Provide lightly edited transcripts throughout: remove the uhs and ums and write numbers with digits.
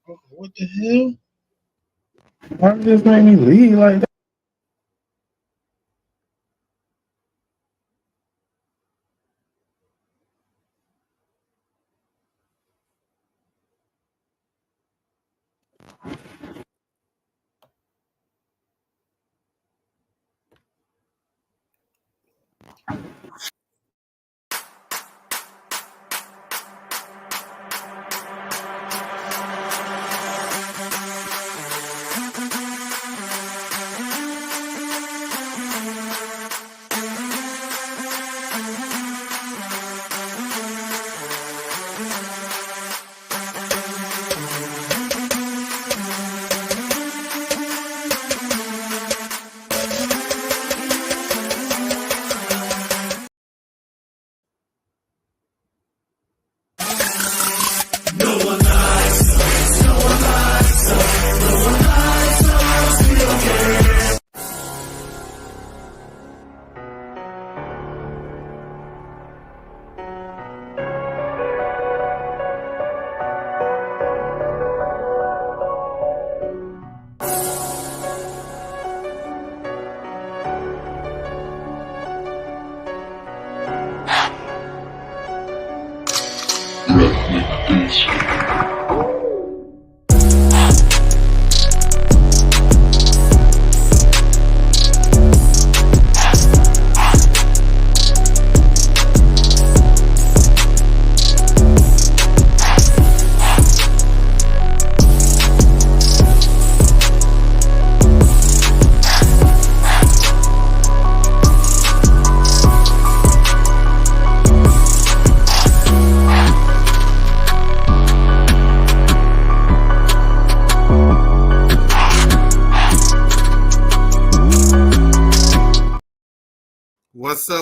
What the hell? Why did this make me leave like that?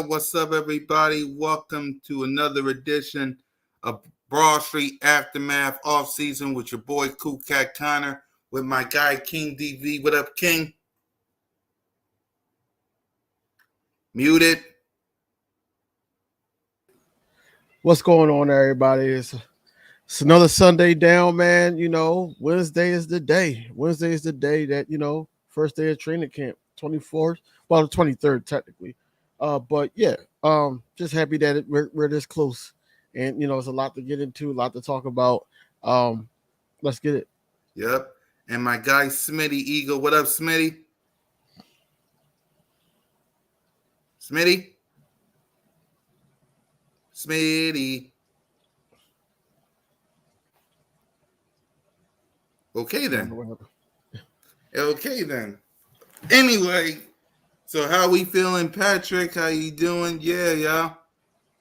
What's up, everybody? Welcome to another edition of Broad Street Aftermath Off Season with your boy Cool Cat Connor with my guy King DV. What up, King? Muted. What's going on, everybody? It's another Sunday down, man. You know, Wednesday is the day. Wednesday is the day that, first day of training camp, 24th, well, the 23rd technically. But yeah, just happy that we're this close, and it's a lot to get into, a lot to talk about. Let's get it. Yep. And my guy Smitty Eagle. What up, Smitty? Smitty? Smitty. Okay then. Okay then. Anyway, so how we feeling, Patrick? How you doing? Yeah,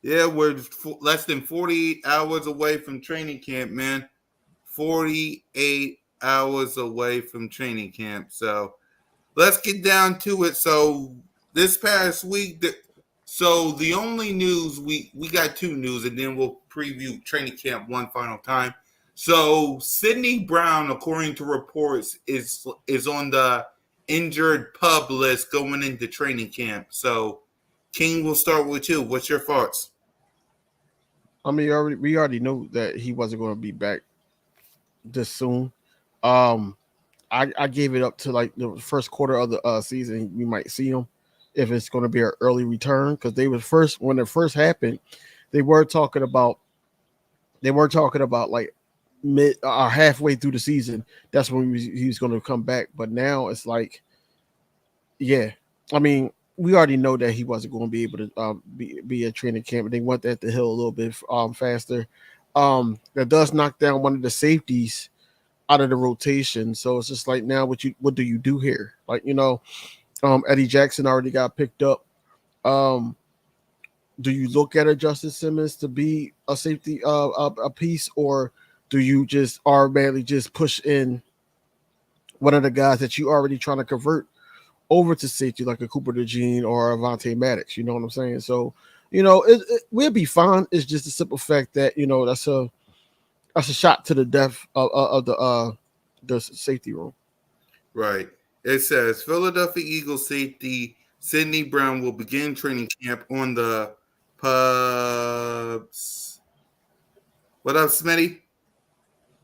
we're less than 48 hours away from training camp, man. 48 hours away from training camp. So let's get down to it. So this past week, the only news, we got two news, and then we'll preview training camp one final time. So Sidney Brown, according to reports, is on the injured pub list going into training camp. So King, we'll start with you. What's your thoughts? I mean, we already knew that he wasn't going to be back this soon. I gave it up to like the first quarter of the season. We might see him if it's going to be an early return, because when it first happened, they were talking about like mid halfway through the season. That's when he was going to come back. But now it's like, yeah, I mean, we already know that he wasn't going to be able to be at training camp. They went at the hill a little bit faster. That does knock down one of the safeties out of the rotation. So it's just like, now what do you do here? Like, Eddie Jackson already got picked up. Do you look at a Justice Simmons to be a safety a piece, or do you just automatically just push in one of the guys that you already trying to convert over to safety, like a Cooper DeJean or a Avonte Maddox? You know what I'm saying? So, we'll be fine. It's just a simple fact that, that's a shot to the depth of the safety room. Right. It says Philadelphia Eagles safety Sidney Brown will begin training camp on the pubs. What up, Smitty?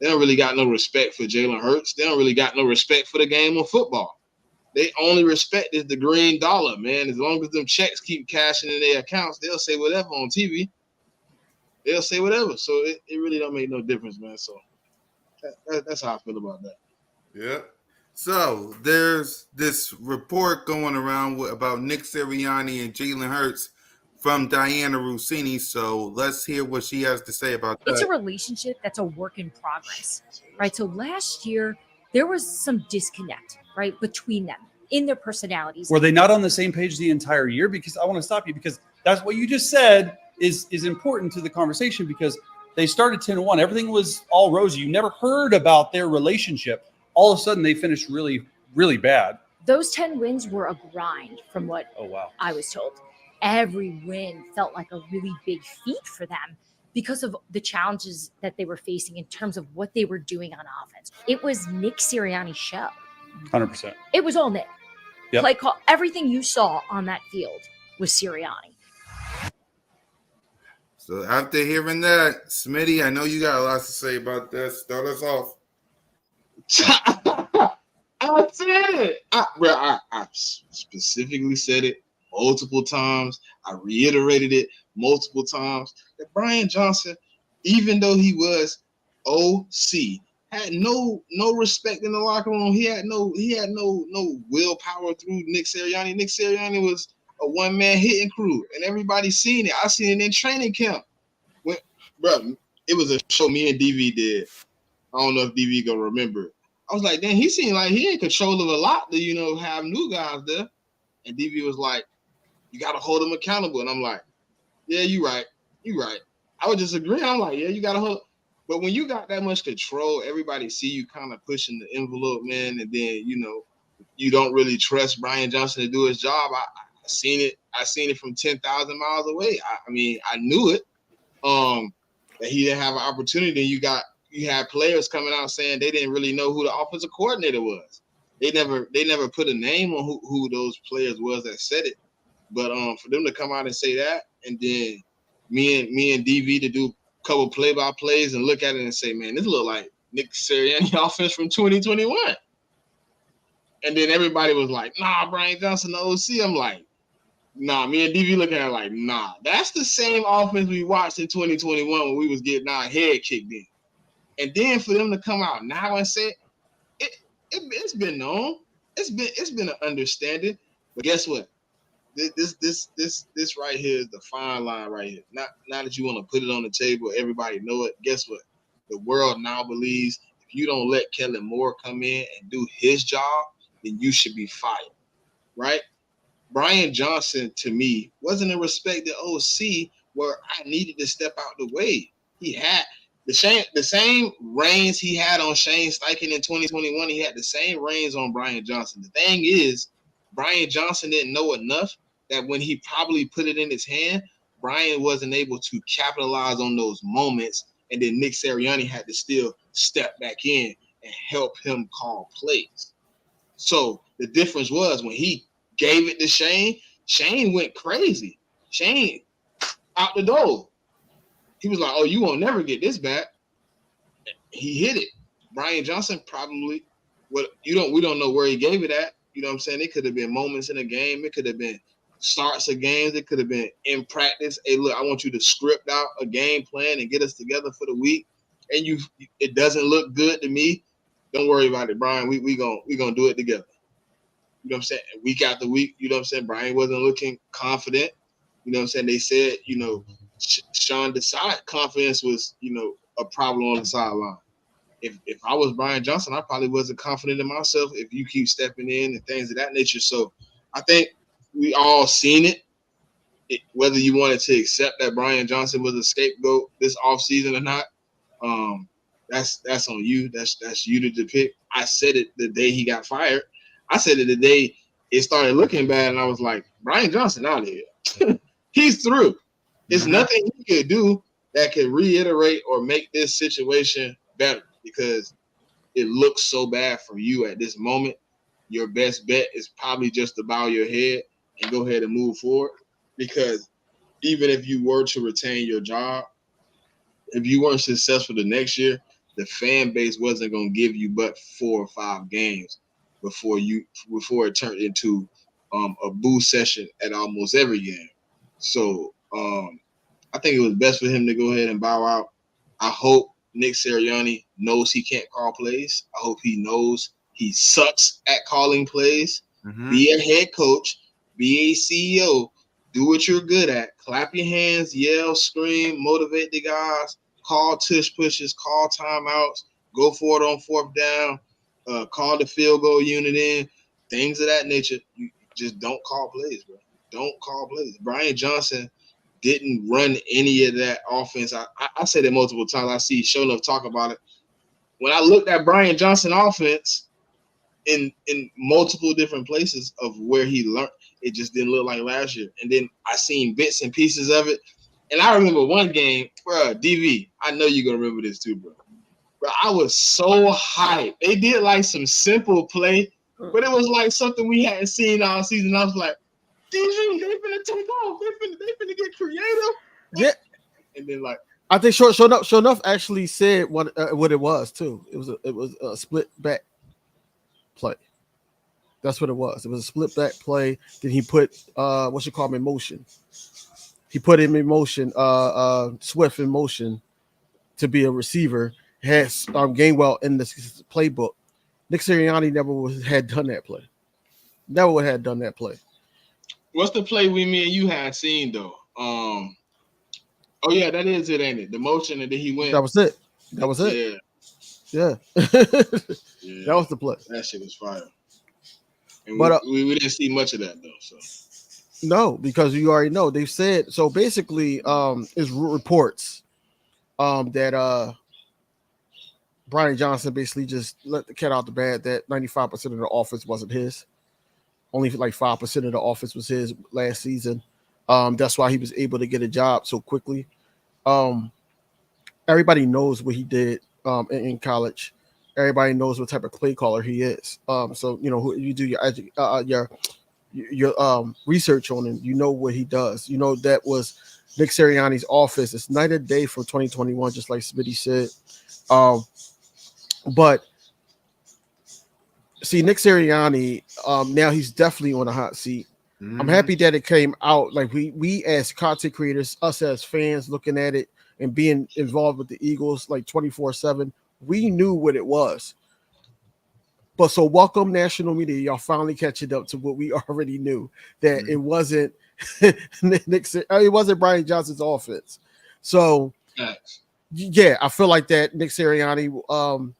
They don't really got no respect for Jalen Hurts. They don't really got no respect for the game of football. They only respect is the green dollar, man. As long as them checks keep cashing in their accounts, they'll say whatever on TV. They'll say whatever. So it really don't make no difference, man. So that's how I feel about that. Yeah. So there's this report going around about Nick Sirianni and Jalen Hurts from Diana Rossini. So let's hear what she has to say about that. It's a relationship that's a work in progress, right? So last year, there was some disconnect, right, between them in their personalities. Were they not on the same page the entire year? Because I want to stop you because that's what you just said is important to the conversation because they started 10-1. Everything was all rosy. You never heard about their relationship. All of a sudden, they finished really, really bad. Those 10 wins were a grind from what I was told. Every win felt like a really big feat for them because of the challenges that they were facing in terms of what they were doing on offense. It was Nick Sirianni's show. 100%. It was all Nick. Yep. Play call, everything you saw on that field was Sirianni. So after hearing that, Smitty, I know you got a lot to say about this. Start us off. I said it. I specifically said it multiple times. I reiterated it multiple times. That Brian Johnson, even though he was OC, had no respect in the locker room. He had no willpower through Nick Sirianni. Nick Sirianni was a one-man hitting crew, and everybody seen it. I seen it in training camp. It was a show me and DV did. I don't know if DV gonna remember it. I was like, damn, he seemed like he in control of a lot to, have new guys there. And DV was like, you got to hold them accountable. And I'm like, yeah, you right. I would just agree. I'm like, yeah, you got to hold. But when you got that much control, everybody see you kind of pushing the envelope, man. And then, you don't really trust Brian Johnson to do his job. I seen it. I seen it from 10,000 miles away. I knew it. That he didn't have an opportunity. You had players coming out saying they didn't really know who the offensive coordinator was. They never put a name on who those players was that said it. But for them to come out and say that, and then me and DV to do a couple play-by-plays and look at it and say, man, this look like Nick Sirianni offense from 2021. And then everybody was like, nah, Brian Johnson, the OC. I'm like, nah, me and DV looking at it like, nah, that's the same offense we watched in 2021 when we was getting our head kicked in. And then for them to come out now and say it's been known, it's been an understanding. But guess what? This right here is the fine line right here. Not that you want to put it on the table, everybody know it. Guess what? The world now believes if you don't let Kellen Moore come in and do his job, then you should be fired, right? Brian Johnson, to me, wasn't a respected OC where I needed to step out the way. He had the same reins he had on Shane Steichen in 2021. He had the same reins on Brian Johnson. The thing is, Brian Johnson didn't know enough that when he probably put it in his hand, Brian wasn't able to capitalize on those moments. And then Nick Sirianni had to still step back in and help him call plays. So the difference was when he gave it to Shane went crazy. Shane out the door. He was like, oh, you won't never get this back. He hit it. Brian Johnson probably, we don't know where he gave it at. You know what I'm saying? It could have been moments in a game. It could have been starts of games. It could have been in practice. Hey, look, I want you to script out a game plan and get us together for the week. And it doesn't look good to me. Don't worry about it, Brian. We gonna do it together. You know what I'm saying? Week after week, you know what I'm saying? Brian wasn't looking confident. You know what I'm saying? They said, Sean Desai confidence was, a problem on the sideline. If I was Brian Johnson, I probably wasn't confident in myself if you keep stepping in and things of that nature. So I think we all seen it, whether you wanted to accept that Brian Johnson was a scapegoat this offseason or not. That's on you. That's you to depict. I said it the day he got fired. I said it the day it started looking bad, and I was like, Brian Johnson out of here. He's through. There's nothing he could do that could reiterate or make this situation better because it looks so bad for you at this moment. Your best bet is probably just to bow your head and go ahead and move forward because even if you were to retain your job, if you weren't successful the next year, the fan base wasn't going to give you but 4 or 5 games before it turned into a boo session at almost every game. So I think it was best for him to go ahead and bow out. I hope Nick Sirianni knows he can't call plays. I hope he knows he sucks at calling plays. Mm-hmm. Be a head coach. Be a CEO. Do what you're good at. Clap your hands, yell, scream, motivate the guys, call tush pushes, call timeouts, go for it on 4th down, call the field goal unit in, things of that nature. You just don't call plays, bro. Don't call plays. Brian Johnson didn't run any of that offense. I said it multiple times. I see Show Enough talk about it. When I looked at Brian Johnson offense in multiple different places of where he learned, it just didn't look like last year. And then I seen bits and pieces of it. And I remember one game, bro, DV, I know you're going to remember this too, bro. Bro, I was so hyped. They did like some simple play, but it was like something we hadn't seen all season. I was like, DV, they finna take off. They finna get creative. Yeah. And then like, I think Show Enough actually said what it was too. It was a split back play. That's what it was. It was a split back play. Then he put in motion. He put him in motion, Swift in motion to be a receiver. Had Gainwell in the playbook. Nick Sirianni never had done that play. Never would have done that play. What's the play me and you had seen though? Oh yeah, that is it, ain't it? The motion, and then he went. That was it. Yeah. That was the play. That shit was fire. And but we didn't see much of that though. So no, because you already know they've said so. Basically, is reports that Brian Johnson basically just let the cat out the bag that 95% of the offense wasn't his. Only like 5% of the offense was his last season. That's why he was able to get a job so quickly. Everybody knows what he did in college. Everybody knows what type of play caller he is. So you know you do your research on him. You know what he does. You know that was Nick Sirianni's offense. It's night and day from 2021, just like Smitty said. But see, Nick Sirianni, now he's definitely on a hot seat. Mm-hmm. I'm happy that it came out. Like we as content creators, us as fans looking at it and being involved with the Eagles like 24/7, we knew what it was. But so welcome national media, y'all finally catching up to what we already knew, that it wasn't it wasn't Brian Johnson's offense. So yeah, I feel like that Nick Sirianni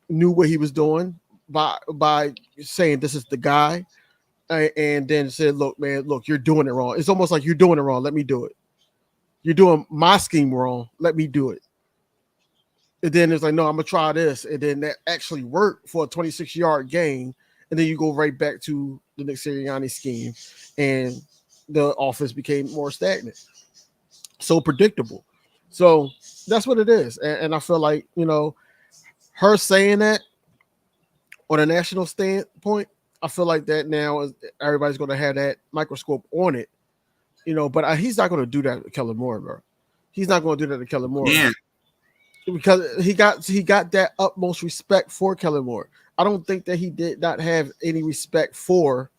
knew what he was doing by saying this is the guy, and then said, look, man, look, you're doing it wrong. It's almost like you're doing it wrong. Let me do it. You're doing my scheme wrong. Let me do it. And then it's like, no, I'm gonna try this, and then that actually worked for a 26-yard gain, and then you go right back to the Nick Sirianni scheme, and the offense became more stagnant, so predictable. So that's what it is, and I feel like, you know, her saying that on a national standpoint, I feel like that now is everybody's going to have that microscope on it, you know. But he's not going to do that to Kellen Moore, bro. He's not going to do that to Kellen Moore. Yeah. Because he got that utmost respect for Kellen Moore. I don't think that he did not have any respect for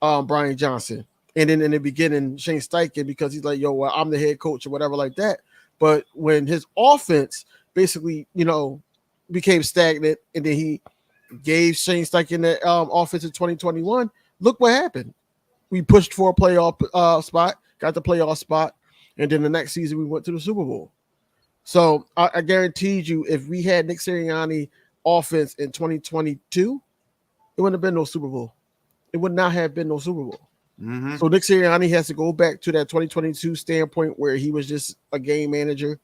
Brian Johnson. And then in the beginning, Shane Steichen, because he's like, yo, well, I'm the head coach or whatever like that. But when his offense basically, you know, became stagnant, and then he gave Shane Steichen that offense in 2021, look what happened. We pushed for a playoff spot, got the playoff spot, and then the next season we went to the Super Bowl. So I guaranteed you, if we had Nick Sirianni offense in 2022, it wouldn't have been no Super Bowl. It would not have been no Super Bowl. Mm-hmm. So Nick Sirianni has to go back to that 2022 standpoint where he was just a game manager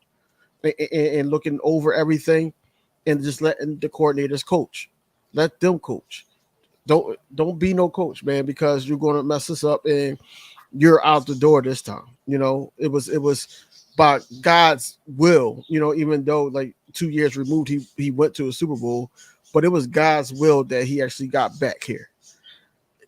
and looking over everything, and just letting the coordinators coach. Let them coach. Don't be no coach, man, because you're going to mess us up and you're out the door this time. You know, it was by God's will, you know, even though like 2 years removed, he went to a Super Bowl, but it was God's will that he actually got back here.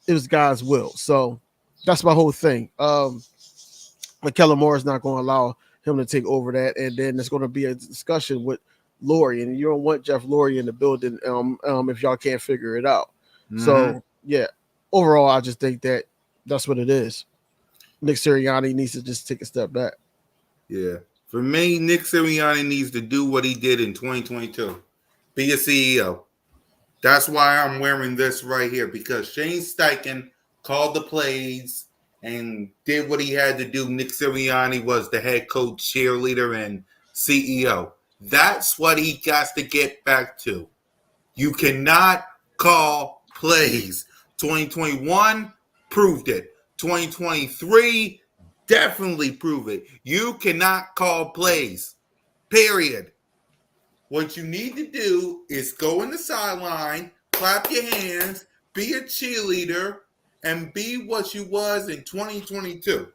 It was God's will. So that's my whole thing. But Kellen Moore is not going to allow him to take over that. And then there's going to be a discussion with Lurie, and you don't want Jeff Lurie in the building if y'all can't figure it out. Mhm. So yeah, overall, I just think that that's what it is. Nick Sirianni needs to just take a step back. Yeah. For me, Nick Sirianni needs to do what he did in 2022. Be a CEO. That's why I'm wearing this right here, because Shane Steichen called the plays and did what he had to do. Nick Sirianni was the head coach, cheerleader, and CEO. That's what he got to get back to. You cannot call plays. 2021 proved it. 2023 definitely proved it. You cannot call plays. Period. What you need to do is go in the sideline, clap your hands, be a cheerleader, and be what you was in 2022.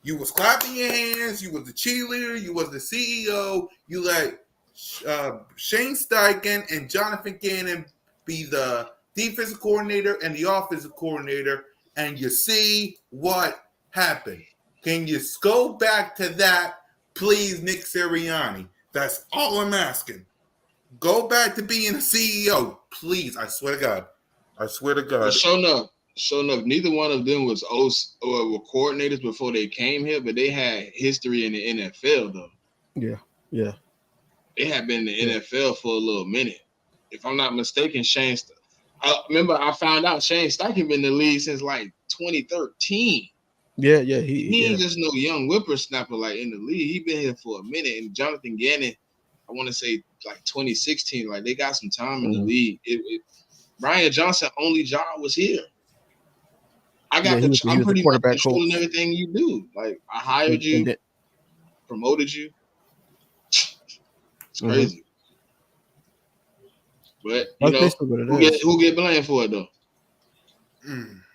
You was clapping your hands, you was the cheerleader, you was the CEO, you let Shane Steichen and Jonathan Gannon be the defensive coordinator and the offensive coordinator, and you see what happened. Can you go back to that, please, Nick Sirianni? That's all I'm asking. Go back to being a CEO, please. I swear to God. I swear to God. But sure enough, neither one of them was or were coordinators before they came here, but they had history in the NFL, though. Yeah. They had been in the NFL for a little minute. If I'm not mistaken, remember I found out Shane Steichen been in the league since like 2013. Yeah. He ain't just no young whippersnapper like in the league. He been here for a minute. And Jonathan Gannon, I want to say like 2016, like they got some time in the league. Brian Johnson's only job was here. I'm pretty much controlling everything you do. Like I hired you, promoted you. It's crazy. But you know, who get blamed for it though?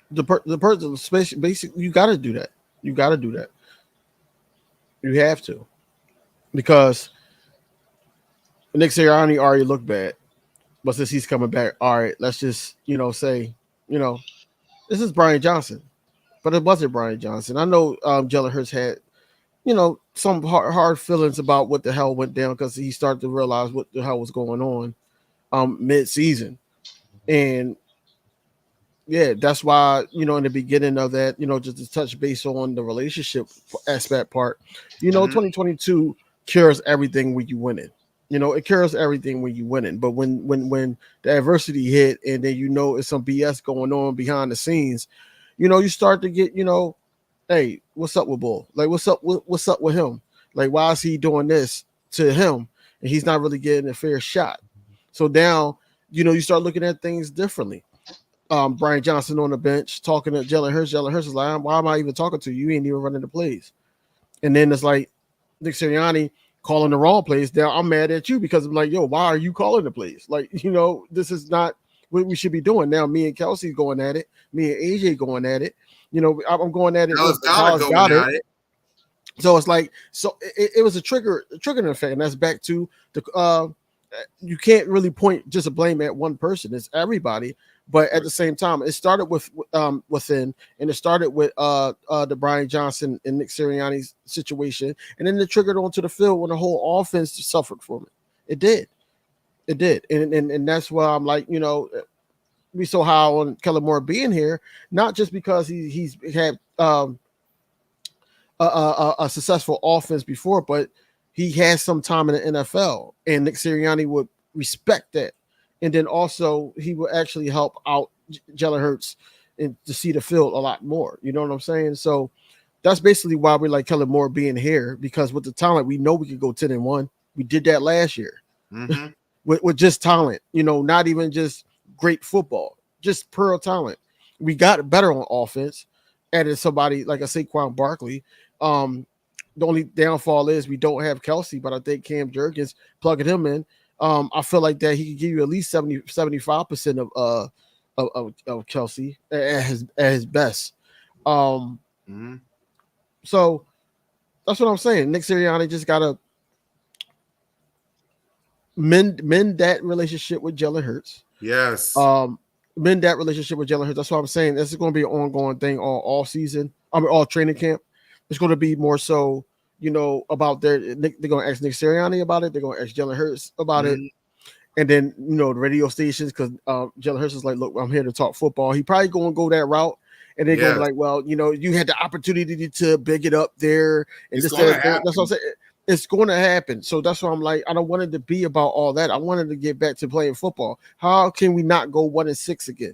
The person, basically, you got to do that. You got to do that. You have to, because Nick Sirianni already looked bad, but since he's coming back, all right, let's just say this is Brian Johnson, but it wasn't Brian Johnson. I know Jalen Hurts had some hard feelings about what the hell went down, because he started to realize what the hell was going on mid-season. And yeah, that's why, in the beginning of that, just to touch base on the relationship aspect part, 2022 cures everything when you winning. It cures everything when you winning. But when the adversity hit, and then it's some BS going on behind the scenes, you start to get, hey, what's up with Bull? Like, what's up with him? Like, why is he doing this to him and he's not really getting a fair shot? So now, you start looking at things differently. Brian Johnson on the bench talking to Jalen Hurts. Jalen Hurts is like, why am I even talking to you? You ain't even running the plays. And then it's like Nick Sirianni calling the wrong plays. Now I'm mad at you because I'm like, yo, why are you calling the plays? Like, this is not what we should be doing. Now me and Kelsey going at it. Me and AJ going at it. I'm going at it. Got it. So it's like, it was a triggering effect, and that's back to the you can't really point just a blame at one person. It's everybody. But at the same time, it started within, and it started with the Brian Johnson and Nick Sirianni's situation, and then it triggered onto the field when the whole offense suffered from it. It did, and that's why I'm like, we so high on Kellen Moore being here, not just because he's had a successful offense before, but he has some time in the NFL, and Nick Sirianni would respect that. And then also he will actually help out Jalen Hurts and to see the field a lot more. You know what I'm saying? So that's basically why we like Kellen Moore being here, because with the talent, we know we could go 10-1. We did that last year with just talent, not even just great football, just pure talent. We got better on offense, added somebody like a Saquon Barkley. The only downfall is we don't have Kelsey, but I think Cam Jurgens, plugging him in, I feel like that he could give you at least 75% of Kelsey at his best. So that's what I'm saying. Nick Sirianni just gotta mend that relationship with Jalen Hurts. Yes. Mend that relationship with Jalen Hurts. That's what I'm saying. This is going to be an ongoing thing all season. All training camp. It's going to be more so, about they're going to ask Nick Sirianni about it. They're going to ask Jalen Hurts about it. And then, the radio stations, because Jalen Hurts is like, look, I'm here to talk football. He probably going to go that route. And they're going to be like, well, you had the opportunity to big it up there. And that's what I'm saying. It's going to happen. So that's why I'm like, I don't want it to be about all that. I wanted to get back to playing football. How can we not go 1-6 again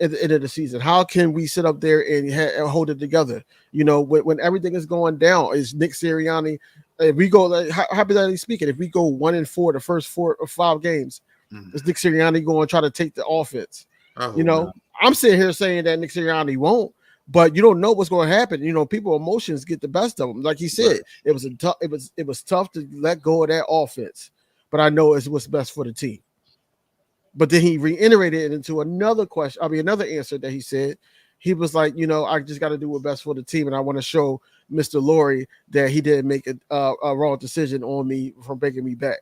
at the end of the season? How can we sit up there and hold it together? When everything is going down, is Nick Sirianni. If we go, hypothetically speaking, if we go 1-4 the first 4 or 5 games, is Nick Sirianni going to try to take the offense? I'm sitting here saying that Nick Sirianni won't, but you don't know what's going to happen. People emotions get the best of them. Like he said, it was tough to let go of that offense, but I know it's what's best for the team. But then he reiterated it into another answer that he said. He was like, I just got to do what's best for the team, and I want to show Mr. Lurie that he didn't make a wrong decision on me from bringing me back.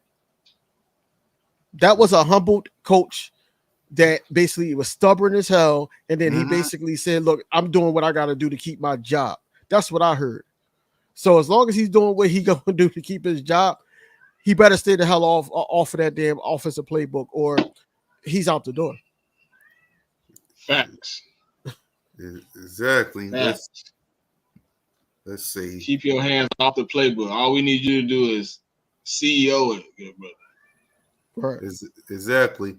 That was a humbled coach that basically was stubborn as hell, and then he basically said, look, I'm doing what I got to do to keep my job. That's what I heard. So as long as he's doing what he going to do to keep his job, he better stay the hell off of that damn offensive playbook, or he's out the door. Facts. Exactly. Facts. Let's see. Keep your hands off the playbook. All we need you to do is CEO it, good brother. Right. Exactly.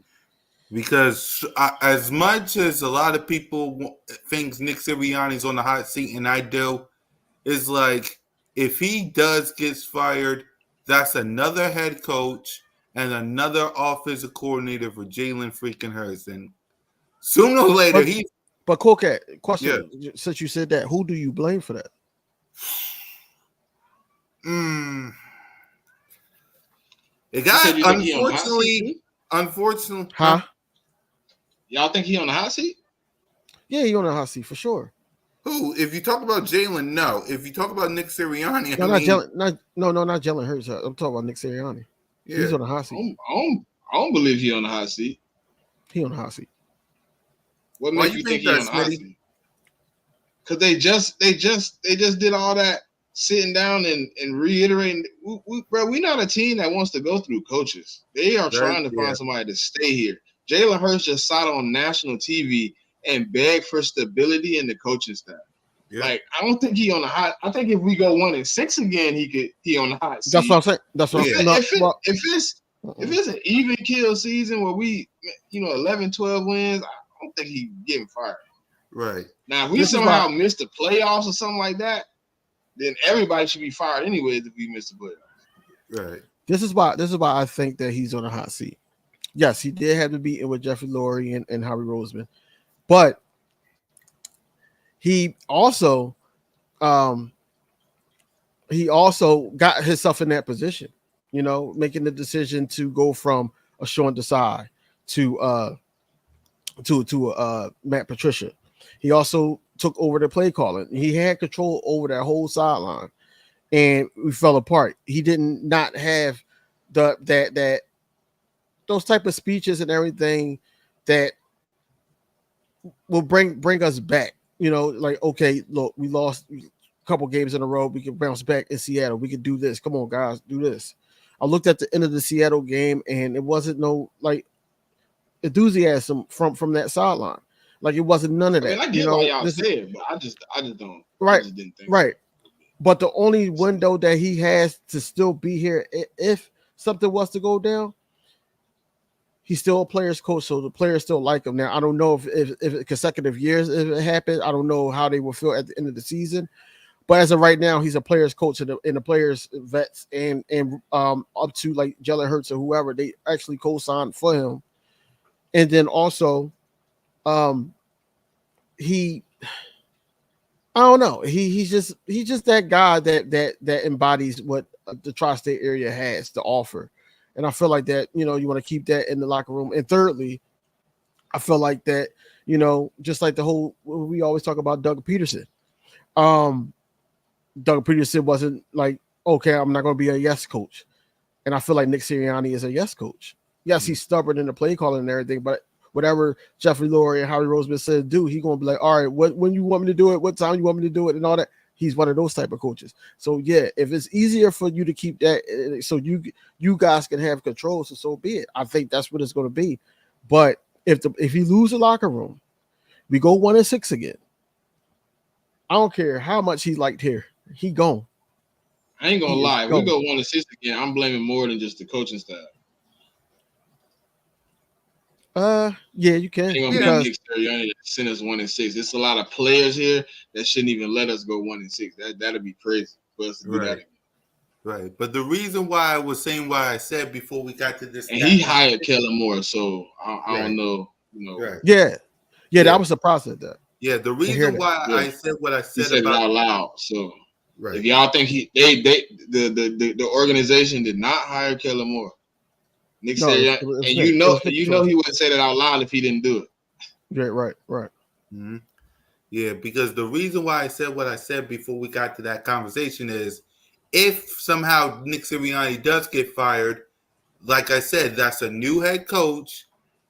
Because as much as a lot of people think Nick Sirianni's on the hot seat, and I do, is like, if he does get fired, that's another head coach and another offensive coordinator for Jalen freaking Hurts. And sooner or later, But Colcat, question, since you said that, who do you blame for that? It got, unfortunately. Huh? Y'all think he on the hot seat? Yeah, he on the hot seat for sure. Who? If you talk about Jalen, no. If you talk about Nick Sirianni, not Jalen Hurts. I'm talking about Nick Sirianni. Yeah. He's on the hot seat. I don't believe he on the hot seat. He on the hot seat. What makes you think he on the hot seat? Because they just did all that sitting down and reiterating. We're not a team that wants to go through coaches. They are trying to find somebody to stay here. Jalen Hurts just sat on national TV and begged for stability in the coaching staff. Yeah. Like, I don't think he on the hot. I think if we go 1-6 again, he on the hot seat. That's what I'm saying. That's what I'm saying. If it's an even kill season where we 11-12 wins, I don't think he's getting fired. Right. Now, if we somehow miss the playoffs or something like that, then everybody should be fired anyways if we miss the playoffs. Right. This is why I think that he's on a hot seat. Yes, he did have to be in with Jeffrey Lurie and Howie Roseman, but he also got himself in that position, making the decision to go from a Sean Desai to Matt Patricia. He also took over the play calling. He had control over that whole sideline, and we fell apart. He did not have those type of speeches and everything that will bring us back. Like, okay, look, we lost a couple games in a row. We can bounce back in Seattle. We can do this. Come on, guys, do this. I looked at the end of the Seattle game, and it wasn't no like enthusiasm from that sideline. Like, it wasn't none of that. I get why y'all say it, but I just don't. Right, I just didn't think right. But the only window that he has to still be here, if something was to go down, he's still a player's coach, so the players still like him. Now, I don't know if consecutive years if it happened. I don't know how they will feel at the end of the season. But as of right now, he's a player's coach and the players, vets, and up to like Jalen Hurts or whoever, they actually co-signed for him. And then also, I don't know. He's just that guy that embodies what the tri-state area has to offer. And I feel like that, you want to keep that in the locker room. And thirdly, I feel like that, just like the whole, we always talk about Doug Peterson. Doug Peterson wasn't like, okay, I'm not going to be a yes coach. And I feel like Nick Sirianni is a yes coach. Yes, he's stubborn in the play calling and everything, but whatever Jeffrey Lurie and Howie Roseman said do, he's going to be like, all right, when you want me to do it, what time you want me to do it, and all that. He's one of those type of coaches. So yeah, if it's easier for you to keep that, so you guys can have control, so be it. I think that's what it's going to be. But if you lose the locker room, we go 1-6 again. I don't care how much he liked here. He gone. I ain't gonna lie. If we go 1-6 again, I'm blaming more than just the coaching staff. Yeah, you can. Ain't gonna be Nick Sirianni that send us 1-6. It's a lot of players here that shouldn't even let us go 1-6. That'd be crazy for us to do that again. Right. But the reason why I was saying what I said before we got to this, and he hired Kellen Moore, so I don't know. Right. Yeah, that was the process. That. Yeah, the reason why I said what I said, it out loud. So if y'all think the organization did not hire Kellen Moore, Nick Sirianni, and you know he wouldn't say that out loud if he didn't do it. Yeah, right. Mm-hmm. Yeah, because the reason why I said what I said before we got to that conversation is, if somehow Nick Sirianni does get fired, like I said, that's a new head coach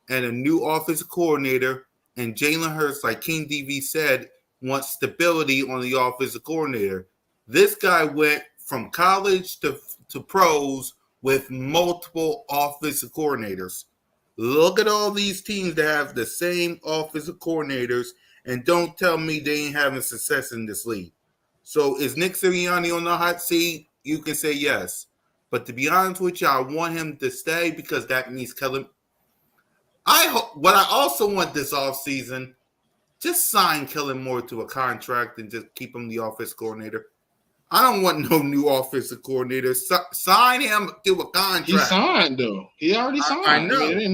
and a new offensive coordinator. And Jalen Hurts, like King DV said, wants stability on the offensive coordinator. This guy went from college to pros with multiple offensive coordinators. Look at all these teams that have the same offensive coordinators, and don't tell me they ain't having success in this league. So is Nick Sirianni on the hot seat? You can say yes. But to be honest with you, I want him to stay because that means Kellen. What I also want this offseason, just sign Kellen Moore to a contract and just keep him the offense coordinator. I don't want no new offensive coordinator. Sign him to a contract. He signed though. He already signed. I know. It ain't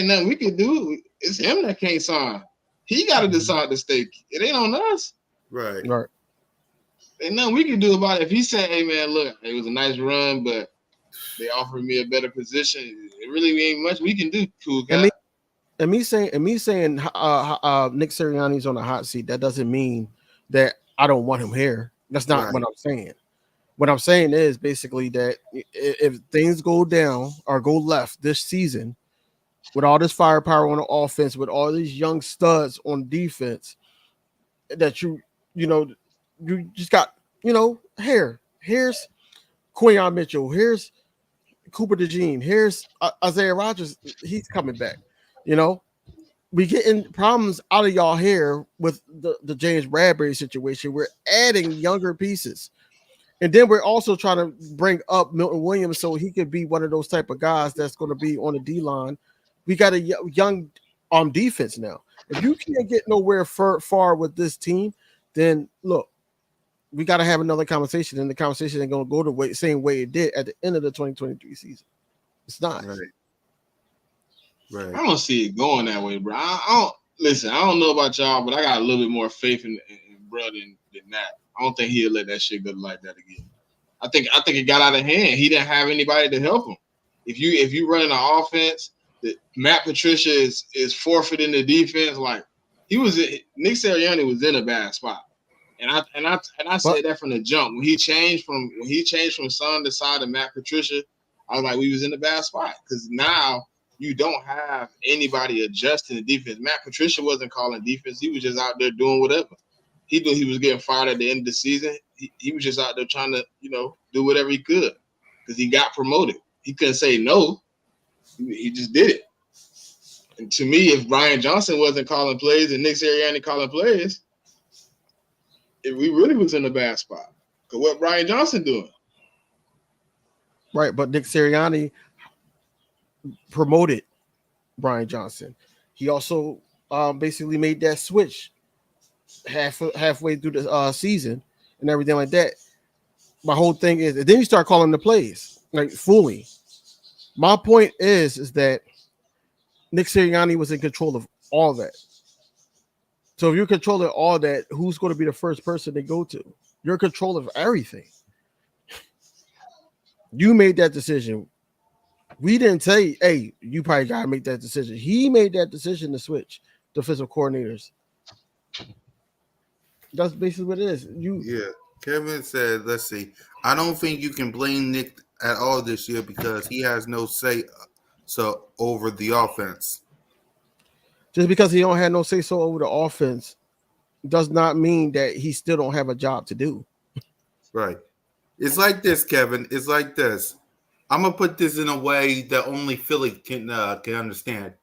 nothing we could do. It's him that can't sign. He got to decide to stay. It ain't on us. Right. Ain't nothing we can do about it. If he said, "Hey man, look, it was a nice run, but they offered me a better position," it really ain't much we can do. Cool guy. And me saying Nick Sirianni's on the hot seat, that doesn't mean that I don't want him here. That's not what I'm saying. What I'm saying is basically that if things go down or go left this season, with all this firepower on the offense, with all these young studs on defense, that you just got, here's Quinyon Mitchell, here's Cooper DeJean, here's Isaiah Rodgers, he's coming back. We getting problems out of y'all here with the James Bradbury situation. We're adding younger pieces. And then we're also trying to bring up Milton Williams so he could be one of those type of guys that's going to be on the D-line. We got a young defense now. If you can't get nowhere far with this team, then look, we got to have another conversation, and the conversation ain't going to go the same way it did at the end of the 2023 season. It's not. Right. I don't see it going that way, bro. I don't know about y'all, but I got a little bit more faith in bro than that. I don't think he'll let that shit go like that again. I think it got out of hand. He didn't have anybody to help him. If you running an offense, that Matt Patricia is forfeiting the defense. Like Nick Sirianni was in a bad spot, and I said that from the jump when he changed from Son to side to Matt Patricia. I was like, we was in a bad spot because now you don't have anybody adjusting the defense. Matt Patricia wasn't calling defense; he was just out there doing whatever. He knew he was getting fired at the end of the season. He was just out there trying to, do whatever he could because he got promoted. He couldn't say no. He just did it. And to me, if Brian Johnson wasn't calling plays and Nick Sirianni calling plays, we really was in a bad spot. Because what Brian Johnson doing? Right, but Nick Sirianni promoted Brian Johnson. He also basically made that switch halfway through the season and everything like that. My whole thing is, and then you start calling the plays like fully. My point is that Nick Sirianni was in control of all that. So if you're controlling all that, who's going to be the first person they go to? You're in control of everything. You made that decision. We didn't say, hey, you probably got to make that decision. He made that decision to switch defensive coordinators. That's basically what it is. Kevin said, let's see. I don't think you can blame Nick at all this year because he has no say over the offense. Just because he don't have no say so over the offense does not mean that he still don't have a job to do. Right. It's like this, Kevin. It's like this. I'm gonna put this in a way that only Philly can understand.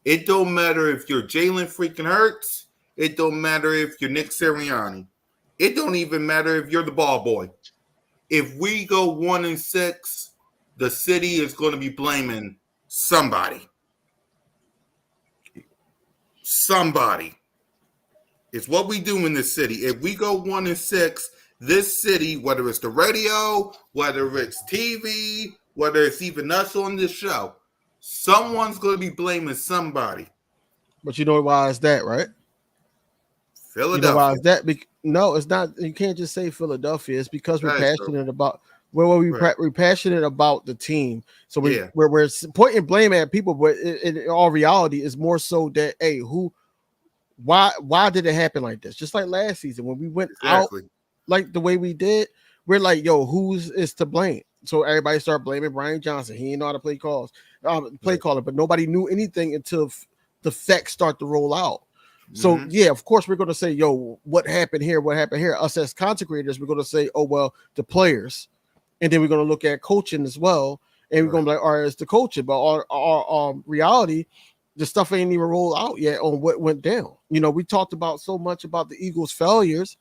It don't matter if you're Jalen freaking Hurts. It don't matter if you're Nick Sirianni. It don't even matter if you're the ball boy. If we go 1-6, the city is going to be blaming somebody. Somebody. It's what we do in this city. If we go 1-6, this city, whether it's the radio, whether it's TV, whether it's even us on this show, someone's going to be blaming somebody. But you know why is that, right? Philadelphia. You know why is that? No, it's not. You can't just say Philadelphia. It's because we're passionate about we're passionate about the team. So we're pointing blame at people, but in all reality, it's more so that why did it happen like this? Just like last season when we went out like the way we did, we're like, yo, who's is to blame? So everybody started blaming Brian Johnson. He didn't know how to play calls, caller, but nobody knew anything until the facts start to roll out. So yeah, of course we're going to say, yo, what happened here? What happened here? Us as content creators, we're going to say, oh well, the players, and then we're going to look at coaching as well, and we're going to be like, all right, it's the coaching, but our reality, the stuff ain't even rolled out yet on what went down. You know, we talked about so much about the Eagles' failures,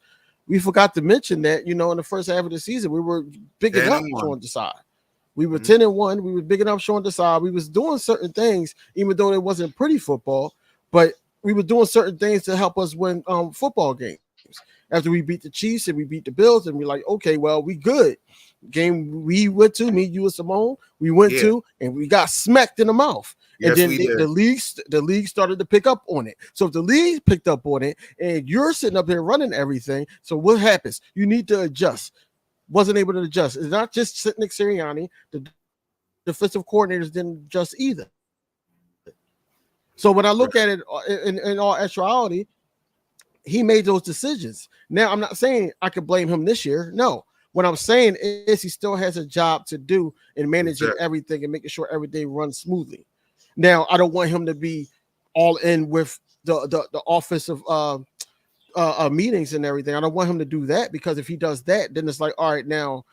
we forgot to mention that in the first half of the season we were big enough Sean Desai. We were 10-1. We were big enough Sean Desai. We was doing certain things, even though it wasn't pretty football, but we were doing certain things to help us win football games. After we beat the Chiefs and we beat the Bills, and we're like, okay, well, we good. Game we went to, me, you, and Simone, we went to, and we got smacked in the mouth. Yes, and then the league started to pick up on it. So if the league picked up on it, and you're sitting up here running everything, so what happens? You need to adjust. Wasn't able to adjust. It's not just Nick Sirianni. The defensive coordinators didn't adjust either. So when I look at it in all actuality, he made those decisions. Now, I'm not saying I could blame him this year. No. What I'm saying is he still has a job to do in managing everything and making sure everything runs smoothly. Now, I don't want him to be all in with the offensive meetings and everything. I don't want him to do that, because if he does that, then it's like, all right, now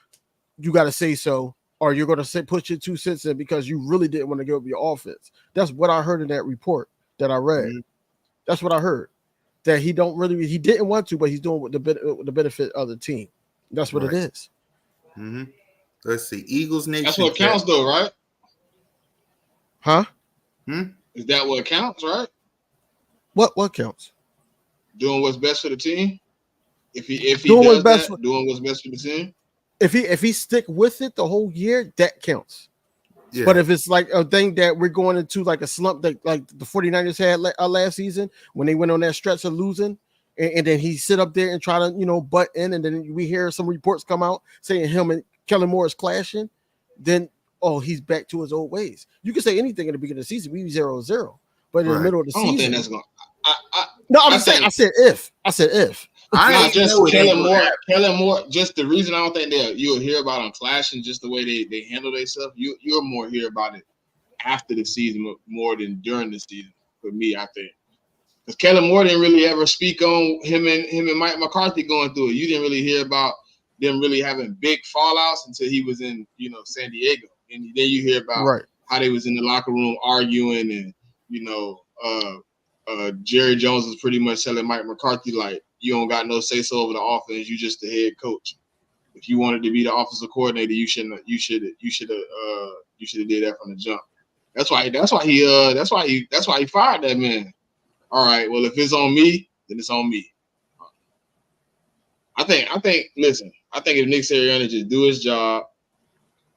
you got to say so, or you're going to put your 2 cents in because you really didn't want to give up your offense. That's what I heard in that report that I read. That's what I heard. That he didn't want to, but he's doing the benefit of the team. That's what it is. Let's see. Eagles Nation. That's what counts, though, right? Huh? Is that what counts, right? What counts? Doing what's best for the team. If he doing does what's best that, doing what's best for the team. If he stick with it the whole year, that counts. Yeah. But if it's like a thing that we're going into like a slump that like the 49ers had last season when they went on that stretch of losing, and then he sit up there and try to butt in, and then we hear some reports come out saying him and Kellen Moore is clashing, then he's back to his old ways. You can say anything at the beginning of the season, we 0-0, but in the middle of the season, I don't think that's going. I said if. I just Kellen Moore. Just the reason I don't think that you'll hear about them clashing, just the way they handle themselves. You'll more hear about it after the season more than during the season. For me, I think because Kellen Moore didn't really ever speak on him and Mike McCarthy going through it. You didn't really hear about them really having big fallouts until he was in San Diego, and then you hear about how they was in the locker room arguing, and Jerry Jones was pretty much telling Mike McCarthy like, you don't got no say so over the offense. You just the head coach. If you wanted to be the offensive coordinator, you should have did that from the jump. That's why he fired that man. All right. Well, if it's on me, then it's on me. I think. Listen, I think if Nick Sirianni just do his job,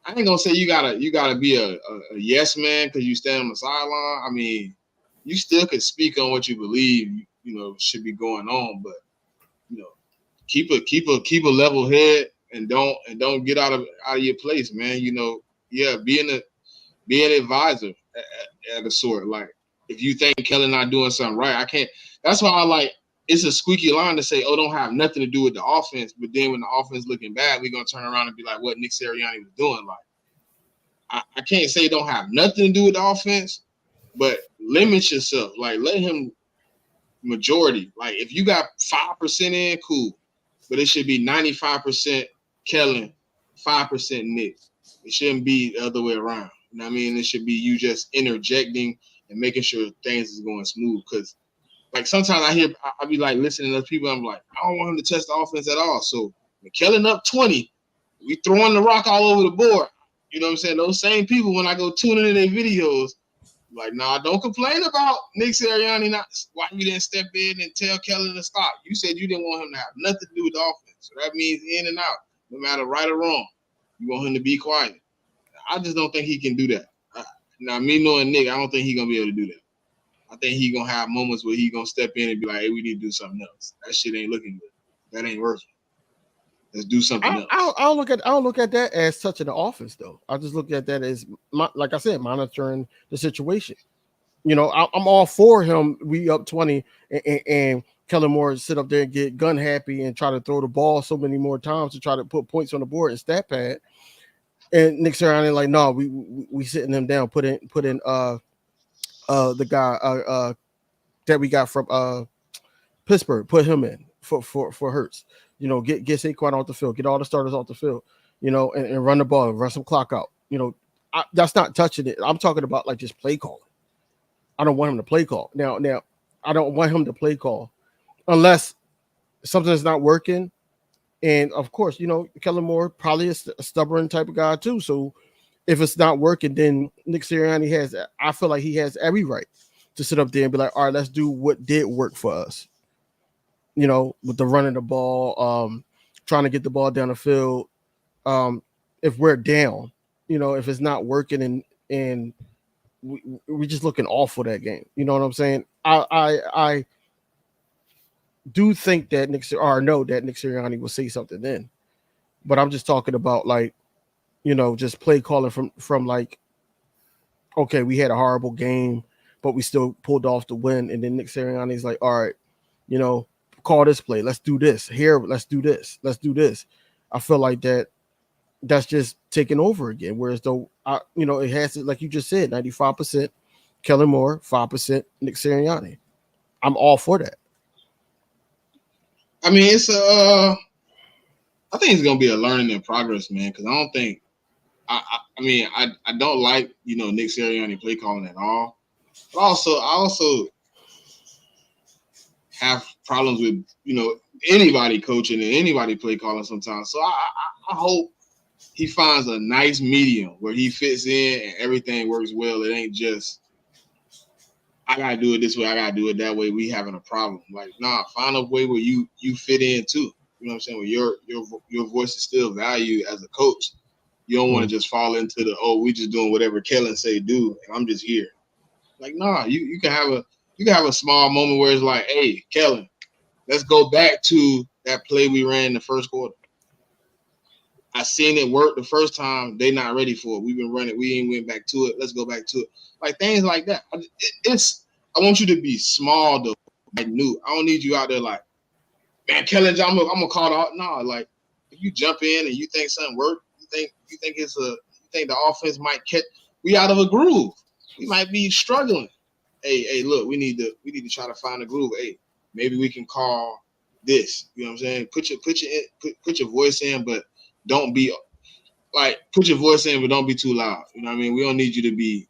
I ain't gonna say you gotta be a yes man because you stand on the sideline. I mean, you still could speak on what you believe should be going on, but keep a level head and don't get out of your place, man. Be an advisor at a sort. Like if you think Kelly not doing something right, I can't. That's why I like. It's a squeaky line to say, don't have nothing to do with the offense. But then when the offense looking bad, we're gonna turn around and be like, what Nick Sirianni was doing. Like I can't say don't have nothing to do with the offense, but limit yourself. Like let him majority. Like if you got 5% in, cool, but it should be 95% Kellen, 5% Nick. It shouldn't be the other way around. You know what I mean? It should be you just interjecting and making sure things is going smooth. Because like sometimes I be like listening to other people. I'm like, I don't want him to touch the offense at all. So when Kellen up 20, we throwing the rock all over the board. You know what I'm saying? Those same people, when I go tune into their videos, like, nah, don't complain about Nick Sirianni not why you didn't step in and tell Kellen to stop. You said you didn't want him to have nothing to do with the offense. So that means in and out, no matter right or wrong. You want him to be quiet. I just don't think he can do that. Now, me knowing Nick, I don't think he's going to be able to do that. I think he's going to have moments where he's going to step in and be like, hey, we need to do something else. That shit ain't looking good. That ain't working. Let's do something else. I don't look at that as touching the offense, though. I just look at that as, like I said, monitoring the situation. You know, I'm all for him. We up 20 and Kellen Moore sit up there and get gun happy and try to throw the ball so many more times to try to put points on the board and stat pad. And Nick Sirianni like, no, we sitting him down, put in the guy that we got from Pittsburgh, put him in for Hurts. You know, get Saquon off the field, get all the starters off the field, you know, and run the ball, run some clock out. You know, that's not touching it. I'm talking about like just play calling. I don't want him to play call. Now I don't want him to play call unless something is not working. And of course, you know, Kellen Moore probably is a stubborn type of guy too. So if it's not working, then Nick Sirianni I feel like he has every right to sit up there and be like, all right, let's do what did work for us. You know, with the running the ball, trying to get the ball down the field. If we're down, you know, if it's not working and we're just looking awful that game. You know what I'm saying? I do think that Nick Sirianni will say something then, but I'm just talking about like, you know, just play calling from like, okay, we had a horrible game, but we still pulled off the win, and then Nick Sirianni's like, all right, you know, call this play, let's do this here, let's do this. I feel like that's just taking over again. Whereas though, you know, it has to, like you just said, 95% Kellen Moore, 5% Nick Sirianni. I'm all for that. I mean, I think it's gonna be a learning in progress, man. Because I don't think, I don't like, you know, Nick Sirianni play calling at all. But I also have problems with, you know, anybody coaching and anybody play calling sometimes. So I hope he finds a nice medium where he fits in and everything works well. It ain't just, I gotta do it this way, I gotta do it that way, we having a problem. Like, nah, find a way where you fit in too. You know what I'm saying? Where your voice is still valued as a coach. You don't want to just fall into the, we just doing whatever Kellen say do, and I'm just here. Like, nah, you can have a small moment where it's like, hey, Kellen, let's go back to that play we ran in the first quarter. I seen it work the first time. They not ready for it. We've been running. We ain't went back to it. Let's go back to it. Like things like that. I want you to be small though, like new. I don't need you out there like, man, Kellen, I'm gonna call it out. No, like if you jump in and you think something worked, you think the offense might catch. We out of a groove. We might be struggling. Hey, look, we need to try to find a groove. Hey, maybe we can call this. You know what I'm saying? Put your voice in, but don't be like, put your voice in, but don't be too loud. You know what I mean? We don't need you to be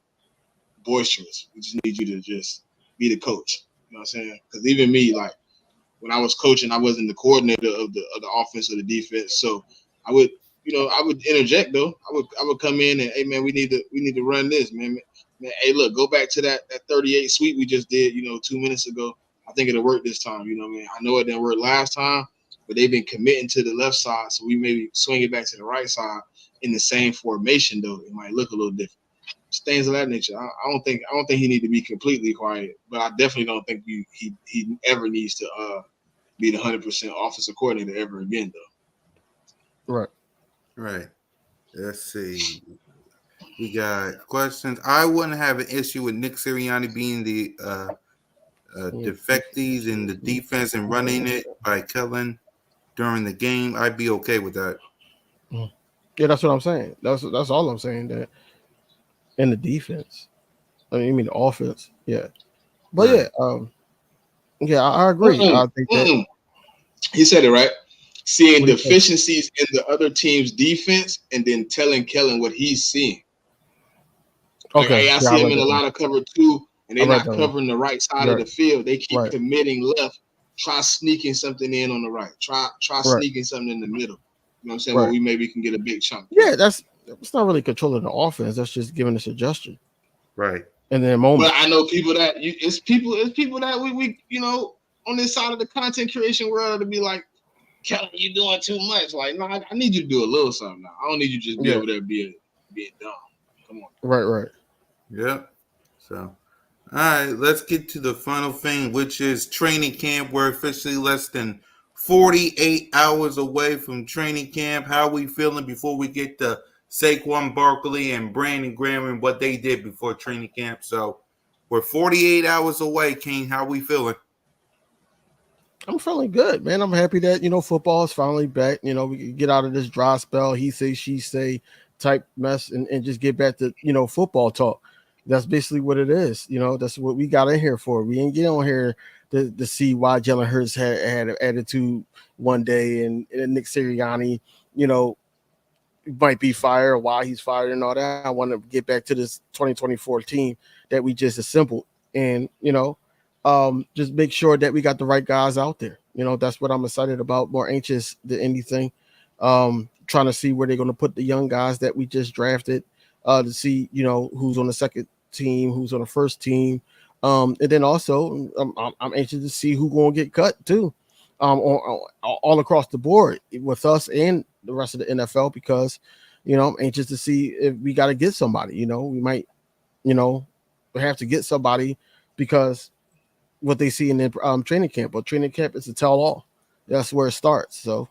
boisterous. We just need you to just be the coach. You know what I'm saying? Because even me, like when I was coaching, I wasn't the coordinator of the offense or the defense. So I would interject though. I would come in and, hey man, we need to run this, man. Hey, look, go back to that 38 sweep we just did, 2 minutes ago. I think it'll work this time. You know what I mean? I know it didn't work last time, but they've been committing to the left side, so we maybe swing it back to the right side in the same formation. Though it might look a little different. Just things of that nature. I don't think he need to be completely quiet, but I definitely don't think he ever needs to be the 100% offensive coordinator ever again, though. Right. Let's see. We got questions. I wouldn't have an issue with Nick Sirianni being the defectees in the defense and running it by Kellen during the game. I'd be okay with that. Yeah, that's what I'm saying. That's all I'm saying. That in the defense, I mean the offense. Yeah, but right. Yeah, I agree. I think that he said it right. Seeing What do you think? deficiencies in the other team's defense and then telling Kellen what he's seeing. Like, Okay, hey, I yeah, I see him read in a that one. lot of cover 2, and I they're read not that one. covering the right side of Right, the field. They keep right, committing left. Try sneaking something in on the right. Try right, sneaking something in the middle. You know what I'm saying? Where right. we maybe can get a big chunk. Yeah, that's not really controlling the offense. That's just giving a suggestion Right. in their But moment. I know people that it's people that we on this side of the content creation world to be like, Kellen, you doing too much. Like, no, I need you to do a little something now. I don't need you to just be Yeah, over there being dumb. Come on. right, right. Yep. So, all right, let's get to the final thing, which is training camp. We're officially less than 48 hours away from training camp. How are we feeling before we get to Saquon Barkley and Brandon Graham and what they did before training camp? So, we're 48 hours away, King. How are we feeling? I'm feeling good, man. I'm happy that football is finally back. We can get out of this dry spell, he say, she say type mess, and just get back to football talk. That's basically what it is. That's what we got in here for. We ain't get on here to see why Jalen Hurts had an attitude one day, and Nick Sirianni, might be fired, or why he's fired, and all that. I want to get back to this 2024 team that we just assembled, and just make sure that we got the right guys out there. That's what I'm excited about, more anxious than anything. Trying to see where they're going to put the young guys that we just drafted, to see who's on the second team, who's on the first team, and then also I'm anxious to see who's going to get cut too, all across the board with us and the rest of the NFL, because I'm anxious to see if we got to get somebody. We might have to get somebody because what they see in the training camp. But training camp is a tell all. That's where it starts. So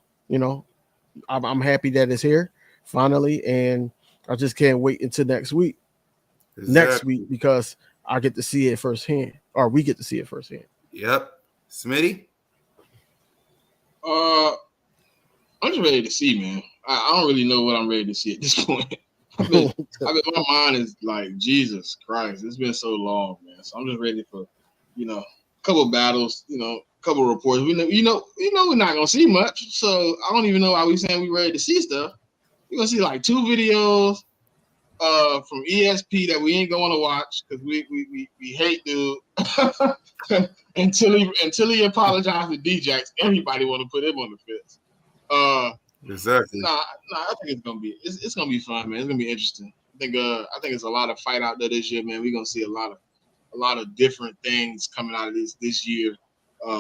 I'm happy that it's here finally, and I just can't wait until next week. Next week, because I get to see it firsthand, or we get to see it firsthand. Yep. Smitty? I'm just ready to see, man. I don't really know what I'm ready to see at this point. My mind is like, Jesus Christ, it's been so long, man. So I'm just ready for, a couple battles, a couple reports. We know we're not gonna see much, so I don't even know why we saying we ready to see stuff. We're gonna see like 2 videos from ESP that we ain't gonna watch because we hate dude. until he apologized to Djax, everybody want to put him on the fence. Exactly. Nah, I think it's gonna be fun, man. It's gonna be interesting. I think it's a lot of fight out there this year, man. We're gonna see a lot of different things coming out of this year.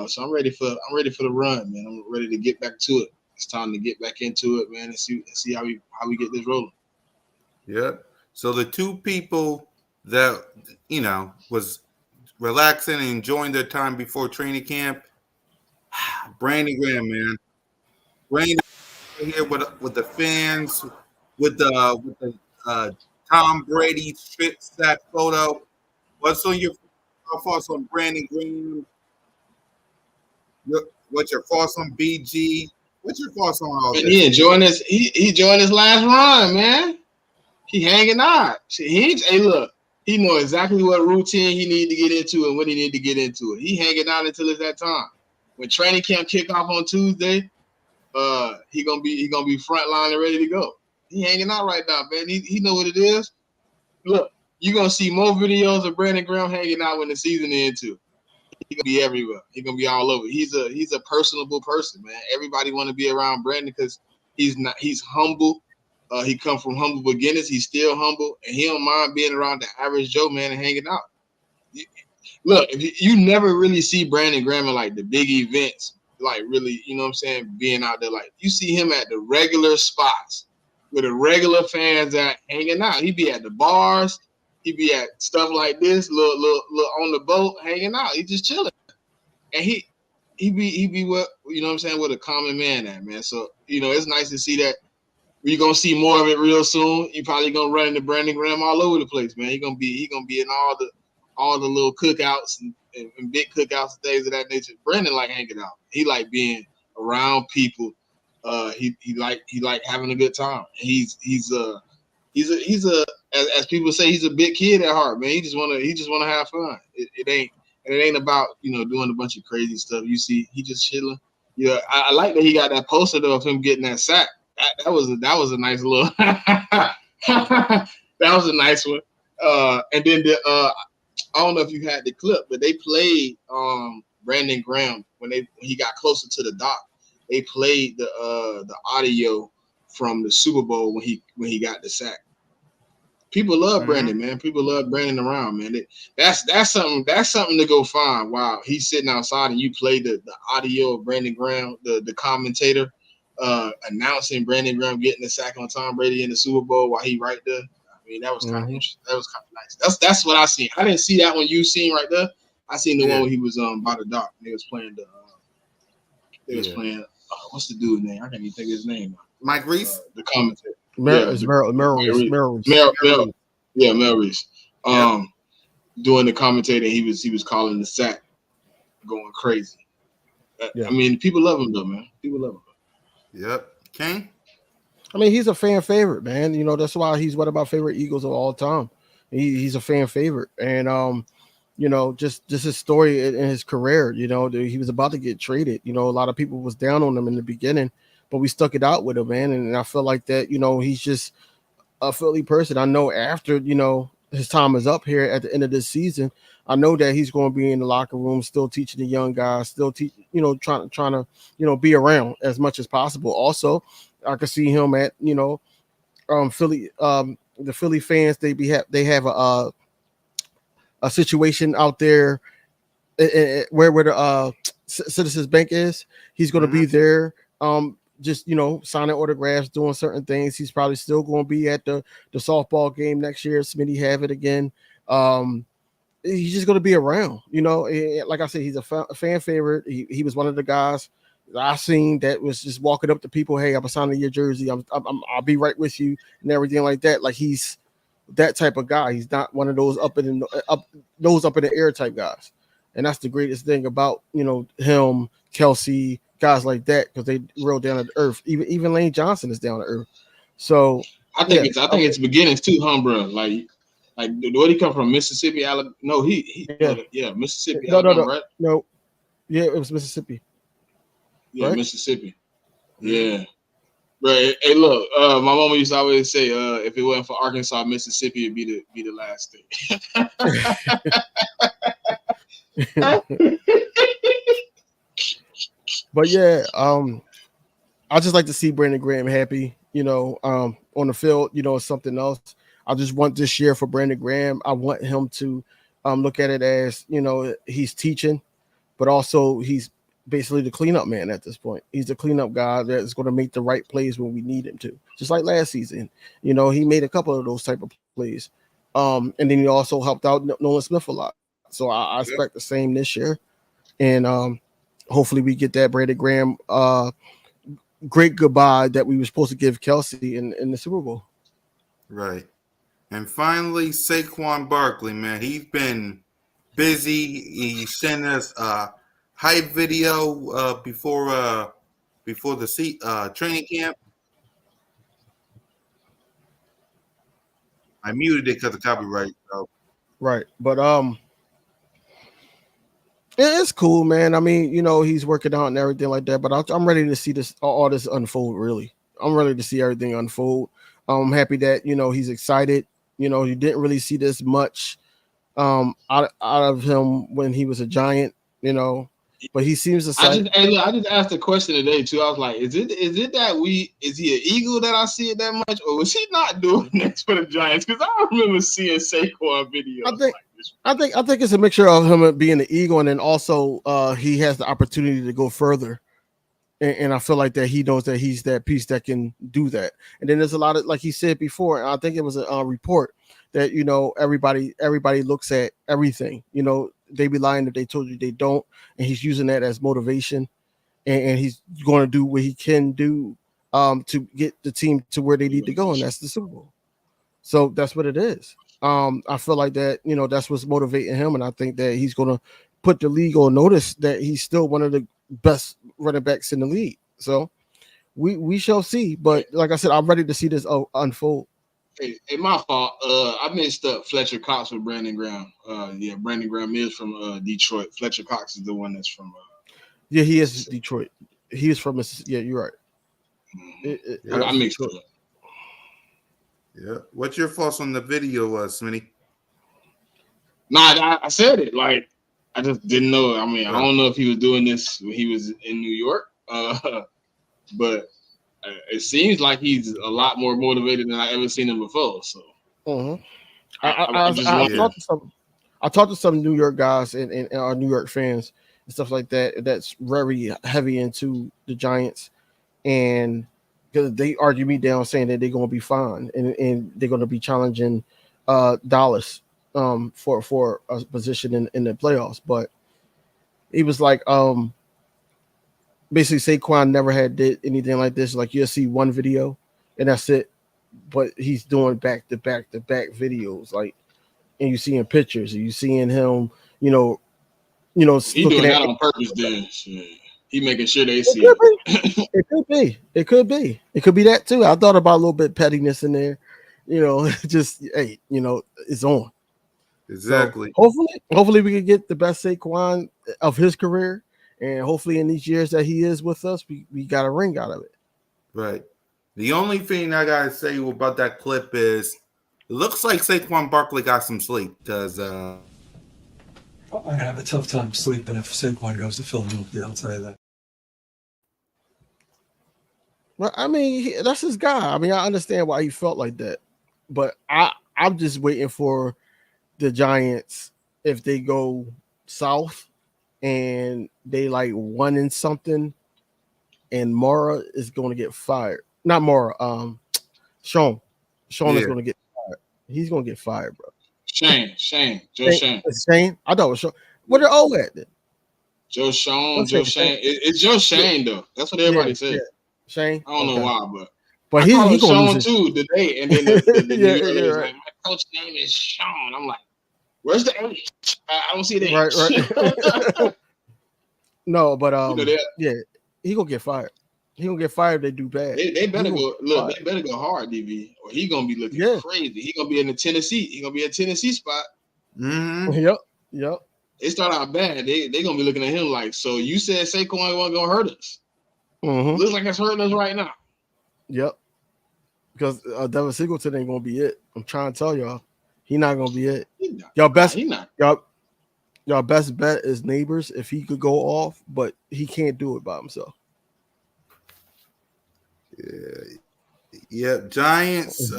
So I'm ready for the run, man. I'm ready to get back to it. It's time to get back into it, man, and see how we get this rolling. Yep. So the 2 people that was relaxing and enjoying their time before training camp, Brandon Graham, man. Brandon here with the fans, with the Tom Brady strip sack photo. What's on your thoughts on Brandon Graham? What's your thoughts on BG? What's your thoughts on all this? He enjoying this. He enjoying his last run, man. He hanging out. Hey, look. He know exactly what routine he need to get into and when he need to get into it. He hanging out until it's that time. When training camp kick off on Tuesday, he gonna be front line and ready to go. He hanging out right now, man. He know what it is. Look, you're gonna see more videos of Brandon Graham hanging out when the season ends too. He gonna be everywhere. He gonna be all over. He's a personable person, man. Everybody want to be around Brandon because he's humble. He come from humble beginnings. He's still humble, and he don't mind being around the average Joe, man, and hanging out. Look, if you never really see Brandon Graham in like the big events, like really, you know what I'm saying, being out there, like you see him at the regular spots where the regular fans at hanging out. He be at the bars, he be at stuff like this, little on the boat hanging out. He just chilling, and he be what, you know what I'm saying, with a common man at, man. So it's nice to see that. We're gonna see more of it real soon. You probably gonna run into Brandon Graham all over the place, man. He gonna be in all the little cookouts and big cookouts and things of that nature. Brandon like hanging out. He like being around people. He like having a good time. He's a as people say, he's a big kid at heart, man. He just wanna have fun. It ain't And it ain't about, doing a bunch of crazy stuff. You see, he just chilling. Yeah, I like that he got that poster though of him getting that sack. That was a nice little. That was a nice one. And then I don't know if you had the clip, but they played Brandon Graham when he got closer to the dock. They played the audio from the Super Bowl when he got the sack. People love Brandon, man. People love Brandon around, man. That's something to go find. Wow, he's sitting outside and you play the audio of Brandon Graham, the commentator announcing Brandon Graham getting the sack on Tom Brady in the Super Bowl while he right there. I mean, that was kind of interesting. That was kind of nice. That's what I seen. I didn't see that one you seen right there. I seen the one where he was by the dock. They was playing playing. What's the dude's name? I can't even think of his name. Mike Reese, the commentator. Merrill Reese. Yeah, Merrill Reese. Doing the commentator, he was calling the sack, going crazy. I mean, people love him though, man. People love him. Yep. King? I mean, he's a fan favorite, man. That's why he's one of my favorite Eagles of all time. He's a fan favorite. And just his story in his career, he was about to get traded. A lot of people was down on him in the beginning, but we stuck it out with him, man. And I feel like that, he's just a Philly person. I know after, his time is up here at the end of this season, I know that he's going to be in the locker room, still teaching the young guys, still trying to, be around as much as possible. Also, I could see him at, Philly, the Philly fans, they have a situation out there where the Citizens Bank is. He's going to be there, just signing autographs, doing certain things. He's probably still going to be at the softball game next year. Smitty have it again. He's just going to be around. Like I said, he's a fan favorite. He was one of the guys I seen that was just walking up to people. Hey, I'm signing your jersey. I'll be right with you and everything like that. Like he's that type of guy. He's not one of those up in the air type guys. And that's the greatest thing about, him, Kelsey, guys like that, because they real down to earth. Even Lane Johnson is down to earth. So I think it's beginnings too, bro. Like where did he come from? Mississippi, Alabama? No, Mississippi, Alabama, right? No, yeah, it was Mississippi. Yeah, right? Mississippi. Yeah. Right. Hey, look, my mama used to always say, if it wasn't for Arkansas, Mississippi would be the last thing. But yeah, I just like to see Brandon Graham happy, on the field, it's something else. I just want this year for Brandon Graham. I want him to look at it as, he's teaching, but also he's basically the cleanup man at this point. He's the cleanup guy that's going to make the right plays when we need him to. Just like last season, he made a couple of those type of plays. And then he also helped out Nolan Smith a lot. So I expect the same this year. And hopefully we get that Brandon Graham great goodbye that we were supposed to give Kelsey in the Super Bowl. Right. And finally, Saquon Barkley, man. He's been busy. He sent us a hype video before the training camp. I muted it because of copyright. So. Right. But it's cool, man. I mean, he's working out and everything like that. But I'm ready to see all this unfold. Really, I'm ready to see everything unfold. I'm happy that he's excited. You didn't really see this much out of him when he was a Giant. But he seems to. I just asked a question today too. I was like, is it that is he an Eagle that I see it that much, or was he not doing this for the Giants? Because I remember seeing Saquon videos. I think it's a mixture of him being the Eagle, and then also he has the opportunity to go further. And I feel like that he knows that he's that piece that can do that. And then there's a lot of, like he said before, and I think it was a report that, everybody looks at everything. They be lying if they told you they don't. And he's using that as motivation. And he's going to do what he can do to get the team to where they need to go. And that's the Super Bowl. So that's what it is. I feel like that, that's what's motivating him. And I think that he's going to put the league on notice that he's still one of the best running backs in the league. So we shall see. But like I said, I'm ready to see this unfold. Hey, my fault. I mixed up Fletcher Cox with Brandon Graham. Yeah, Brandon Graham is from Detroit. Fletcher Cox is the one that's from. Yeah, he is Detroit. He is from Mississippi. Yeah, you're right. I mixed it up. Yeah. What's your thoughts on the video, Smitty? Nah, I said it. Like, I just didn't know. I mean, I don't know if he was doing this when he was in New York, but it seems like he's a lot more motivated than I ever seen him before. So, I talked to some New York guys and our New York fans and stuff like that. That's very heavy into the Giants, and because they argue me down saying that they're going to be fine and they're going to be challenging Dallas for a position in the playoffs. But he was like, basically Saquon never did anything like this. Like you'll see one video and that's it. But he's doing back to back videos, like, and you seeing pictures, and you seeing him, he doing that on purpose. Then he making sure they see it. It could be that too. I thought about a little bit pettiness in there, just hey, it's on. Exactly. So hopefully we can get the best Saquon of his career, and hopefully in these years that he is with us, we got a ring out of it. Right. The only thing I gotta say about that clip is it looks like Saquon Barkley got some sleep because I'm gonna have a tough time sleeping if Saquon goes to Philadelphia. I'll tell you that. Well, I mean, that's his guy. I mean, I understand why he felt like that, but I'm just waiting for the Giants, if they go south and they like 1-something, and Mara is going to get fired. Not Mara, Sean is going to get fired. He's going to get fired, bro. Shane. Shane. I thought it was Sean. Where the O at then? Joe Shane. It's Joe Shane though. That's what everybody said. Yeah. Shane. I don't know why, but he going Sean too today, and then the New York right. Like, my coach's name is Sean. I'm like, where's the H? I don't see the H. Right. No, but yeah, he gonna get fired. He gonna get fired if they do bad. They better go. Look, they better go hard, DB, or he gonna be looking crazy. He gonna be in the Tennessee. He gonna be in Tennessee spot. Mm-hmm. Yep. They start out bad. They gonna be looking at him like, so you said Saquon wasn't gonna hurt us. Mm-hmm. Looks like it's hurting us right now. Yep. Because Devin Singleton ain't gonna be it. I'm trying to tell y'all, he not gonna be it. Y'all best bet is Neighbors if he could go off, but he can't do it by himself. Yeah. Giants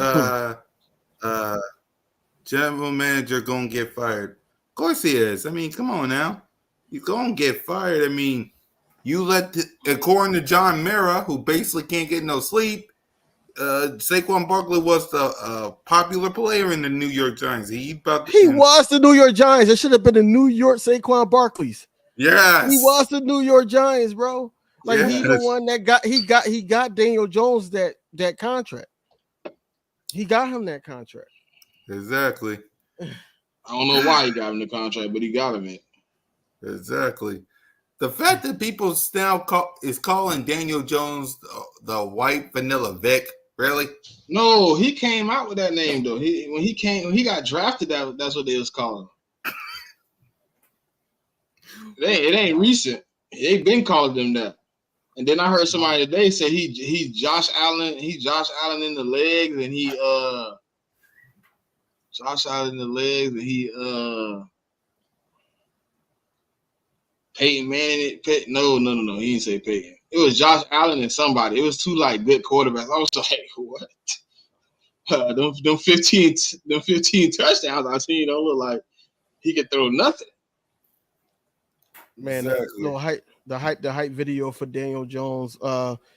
general manager gonna get fired. Of course he is. I mean, come on now. You're gonna get fired. I mean, according to John Mara, who basically can't get no sleep, Saquon Barkley was the popular player in the New York Giants. He was the New York Giants. It should have been the New York Saquon Barkleys. Yes, he was the New York Giants, bro. Like he the one that got Daniel Jones that contract. He got him that contract. Exactly. I don't know why he got him the contract, but he got him it. Exactly. The fact that people now is calling Daniel Jones the white vanilla Vic, really? No, he came out with that name though. When he got drafted, that's what they was calling him. It ain't recent. They've been calling them that. And then I heard somebody today say he's Josh Allen. He's Josh Allen in the legs, and Peyton Manning. No. He didn't say Peyton. It was Josh Allen and somebody. It was two like good quarterbacks. I was like, what? Them 15 touchdowns I seen don't look like he could throw nothing. Man, exactly. The hype video for Daniel Jones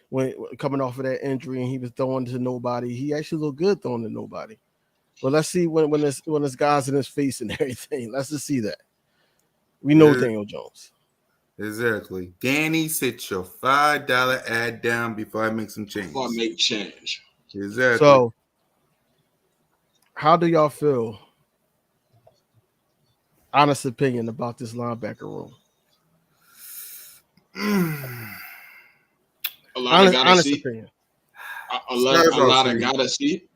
when coming off of that injury and he was throwing to nobody. He actually looked good throwing to nobody. But let's see when there's guys in his face and everything. Let's just see that. We know Daniel Jones. Exactly. Danny, sit your $5 ad down before I make some change. Before I make change. Exactly. So, how do y'all feel? Honest opinion about this linebacker room. A lot of gotta honest see. opinion. A lot of gotta see.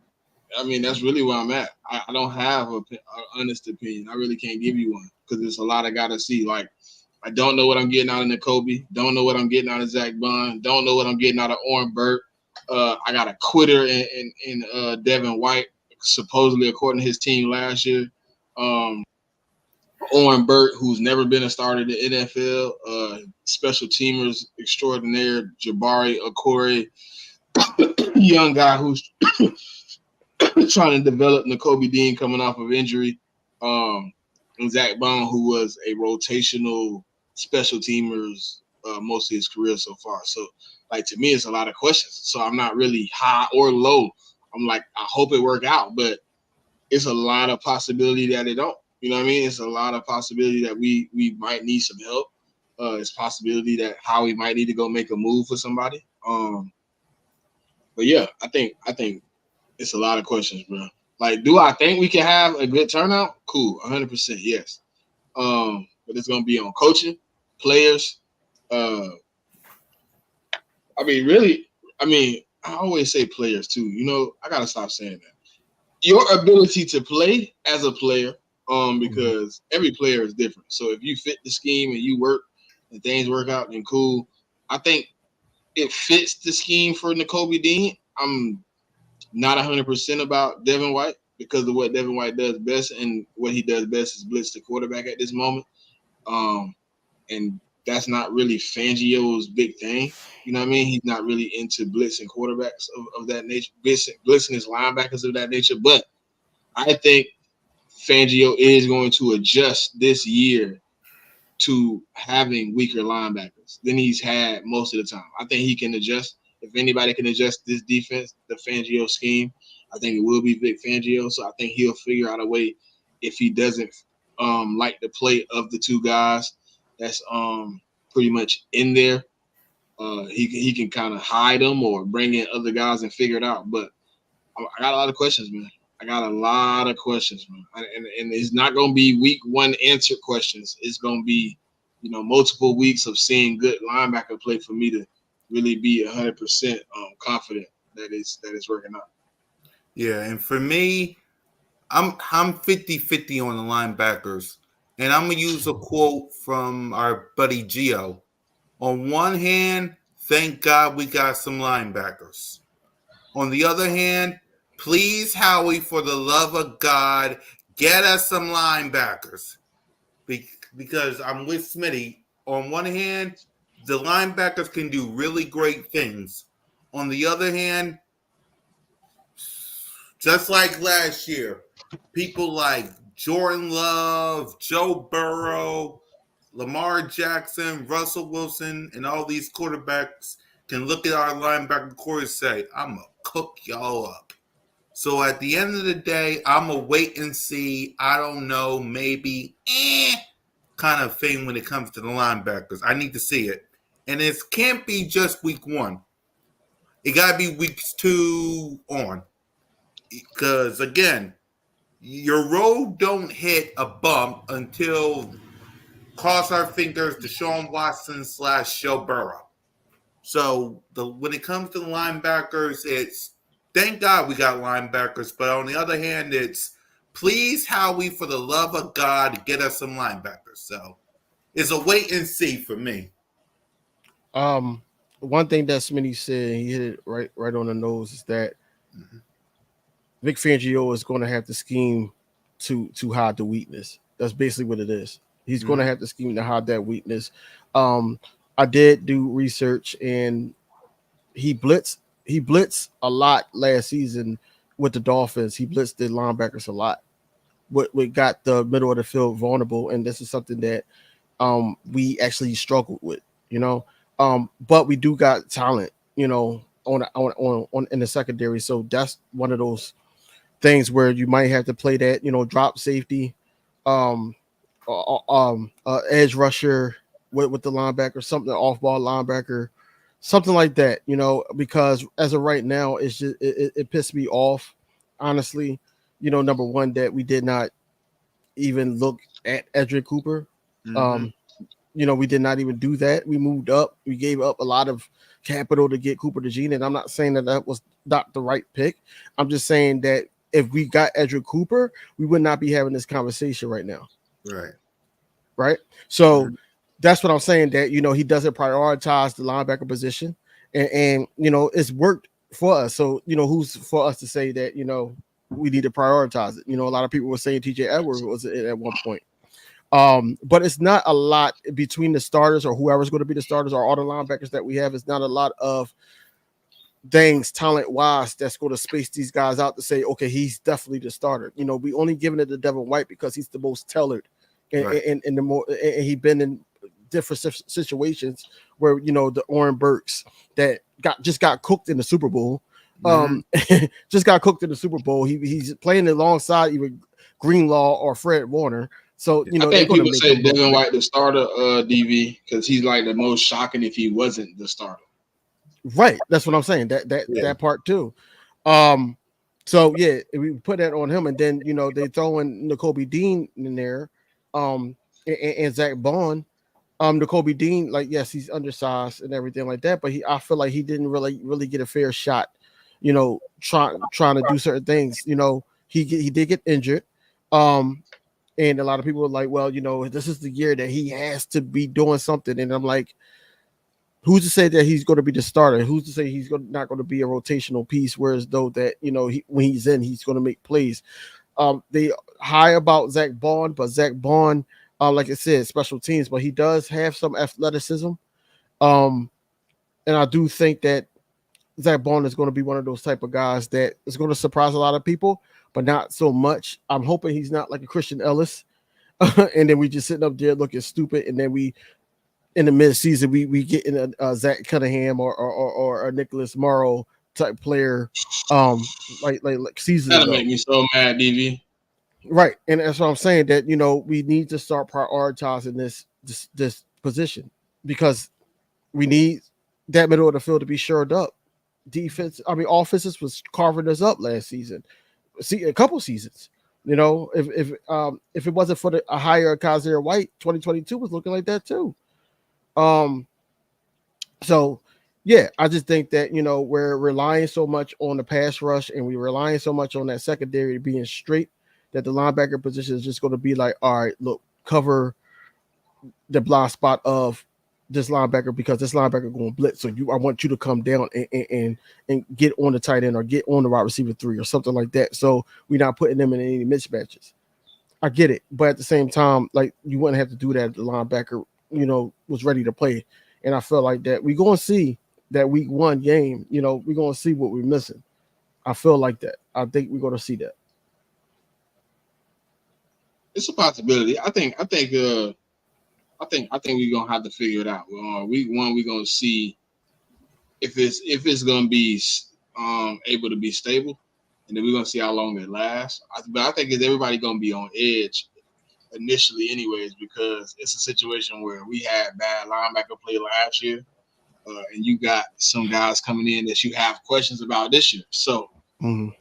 I mean, that's really where I'm at. I don't have an honest opinion. I really can't give you one because there's a lot I got to see. Like, I don't know what I'm getting out of N'Kobe. Don't know what I'm getting out of Zach Bond. Don't know what I'm getting out of Oren Burke. I got a quitter in Devin White, supposedly according to his team last year. Oren Burke, who's never been a starter in the NFL. Special teamers extraordinaire, Jabari Okore, young guy who's trying to develop. N'Kobe Dean coming off of injury. And Zach Bond, who was a rotational special teamers most of his career so far. So, like, to me, it's a lot of questions. So I'm not really high or low. I'm like, I hope it work out, but it's a lot of possibility that it don't. You know what I mean? It's a lot of possibility that we might need some help. It's possibility that Howie might need to go make a move for somebody. But yeah, I think it's a lot of questions, bro. Like, do I think we can have a good turnout? Cool, 100%, yes. But it's gonna be on coaching, players. I always say players too. You know, I gotta stop saying that. Your ability to play as a player, because every player is different. So if you fit the scheme and you work and things work out, then cool. I think it fits the scheme for N'Kobe Dean. I'm not 100% about Devin White because of what Devin White does best, and what he does best is blitz the quarterback at this moment. And that's not really Fangio's big thing. You know what I mean? He's not really into blitzing quarterbacks of that nature, blitzing his linebackers of that nature. But I think Fangio is going to adjust this year to having weaker linebackers than he's had most of the time. I think he can adjust. If anybody can adjust this defense, the Fangio scheme, I think it will be Vic Fangio. So I think he'll figure out a way, if he doesn't like the play of the two guys that's pretty much in there, he can kind of hide them or bring in other guys and figure it out. But I got a lot of questions, man. I got a lot of questions, man. And it's not going to be week one answered questions. It's going to be, multiple weeks of seeing good linebacker play for me to really be 100% confident that it's working out. Yeah, and for me, I'm 50-50 on the linebackers. And I'm going to use a quote from our buddy Gio. On one hand, thank God we got some linebackers. On the other hand, please, Howie, for the love of God, get us some linebackers. Because I'm with Smitty. On one hand, the linebackers can do really great things. On the other hand, just like last year, people like Jordan Love, Joe Burrow, Lamar Jackson, Russell Wilson, and all these quarterbacks can look at our linebacker core and say, I'm going to cook y'all up. So at the end of the day, I'm going to wait and see. I don't know, maybe kind of thing when it comes to the linebackers. I need to see it. And it can't be just week one. It got to be weeks 2 on. Because, again, your road don't hit a bump until, cross our fingers, Deshaun Watson / Joe Burrow. So when it comes to the linebackers, it's thank God we got linebackers. But on the other hand, it's please, Howie, for the love of God, get us some linebackers. So it's a wait and see for me. One thing that Smitty said, he hit it right on the nose, is that Vic Fangio is going to have to scheme to hide the weakness. That's basically what it is. He's going to have to scheme to hide that weakness. I did do research, and he blitzed a lot last season with the Dolphins. He blitzed the linebackers a lot. What got the middle of the field vulnerable, and this is something that we actually struggled with, but we do got talent, on in the secondary. So that's one of those things where you might have to play that, drop safety, edge rusher with the linebacker, something off-ball linebacker, something like that, because as of right now, it's just it pissed me off, honestly. Number one, that we did not even look at Edric Cooper. We did not even do that. We moved up. We gave up a lot of capital to get Cooper DeJean, and I'm not saying that was not the right pick. I'm just saying that if we got Edric Cooper, we would not be having this conversation right now. Right. So that's what I'm saying, that, you know, he doesn't prioritize the linebacker position, and you know, it's worked for us. So, you know, who's for us to say that, you know, we need to prioritize it? You know, a lot of people were saying TJ Edwards was it at one point. But it's not a lot between the starters or whoever's going to be the starters or all the linebackers that we have. It's not a lot of things talent wise that's going to space these guys out to say, okay, he's definitely the starter. You know, we only giving it to Devin White because he's the most tailored, and the more, and he been in different situations where, you know, the Oren Burks that just got cooked in the Super Bowl. Just got cooked in the Super Bowl. He's playing alongside either Greenlaw or Fred Warner. So, you know, I think people say Devin White the starter, DV, because he's like the most shocking if he wasn't the starter. Right. That's what I'm saying. That part too. So yeah, we put that on him, and then, you know, they throw in Nakobe Dean in there, and Zach Bond. Nakobe Dean, like, yes, he's undersized and everything like that, but I feel like he didn't really get a fair shot, you know, trying to do certain things. You know, he did get injured. And a lot of people were like, well, you know, this is the year that he has to be doing something. And I'm like, who's to say that he's going to be the starter? Who's to say he's not going to be a rotational piece? Whereas though that, you know, when he's in, he's going to make plays. They high about Zach Bond, but Zach Bond, like I said, special teams, but he does have some athleticism. And I do think that Zach Bond is going to be one of those type of guys that is going to surprise a lot of people, but not so much. I'm hoping he's not like a Christian Ellis, and then we just sitting up there looking stupid, and then we in the mid-season we get in a Zach Cunningham or a Nicholas Morrow type player, like season That'll ago. make me so mad, DV. Right, and that's what I'm saying, that, you know, we need to start prioritizing this position, because we need that middle of the field to be shored up. Defense, I mean, offenses was carving us up last season. See, a couple seasons. You know, if it wasn't for a higher Kaiser White, 2022 was looking like that too. So yeah, I just think that, you know, we're relying so much on the pass rush, and we're relying so much on that secondary being straight, that the linebacker position is just going to be like, all right, look, cover the blind spot of this linebacker, because this linebacker going to blitz. So I want you to come down and get on the tight end or get on the wide receiver 3 or something like that. So we're not putting them in any mismatches. I get it, but at the same time, like, you wouldn't have to do that if the linebacker, you know, was ready to play. And I feel like that we're going to see that week 1 game. You know, we're going to see what we're missing. I feel like that. I think we're going to see that. It's a possibility. I think we're gonna have to figure it out. Week 1, we're gonna see if it's gonna be able to be stable, and then we're gonna see how long it lasts. But I think everybody gonna be on edge initially, anyways, because it's a situation where we had bad linebacker play last year, and you got some guys coming in that you have questions about this year. So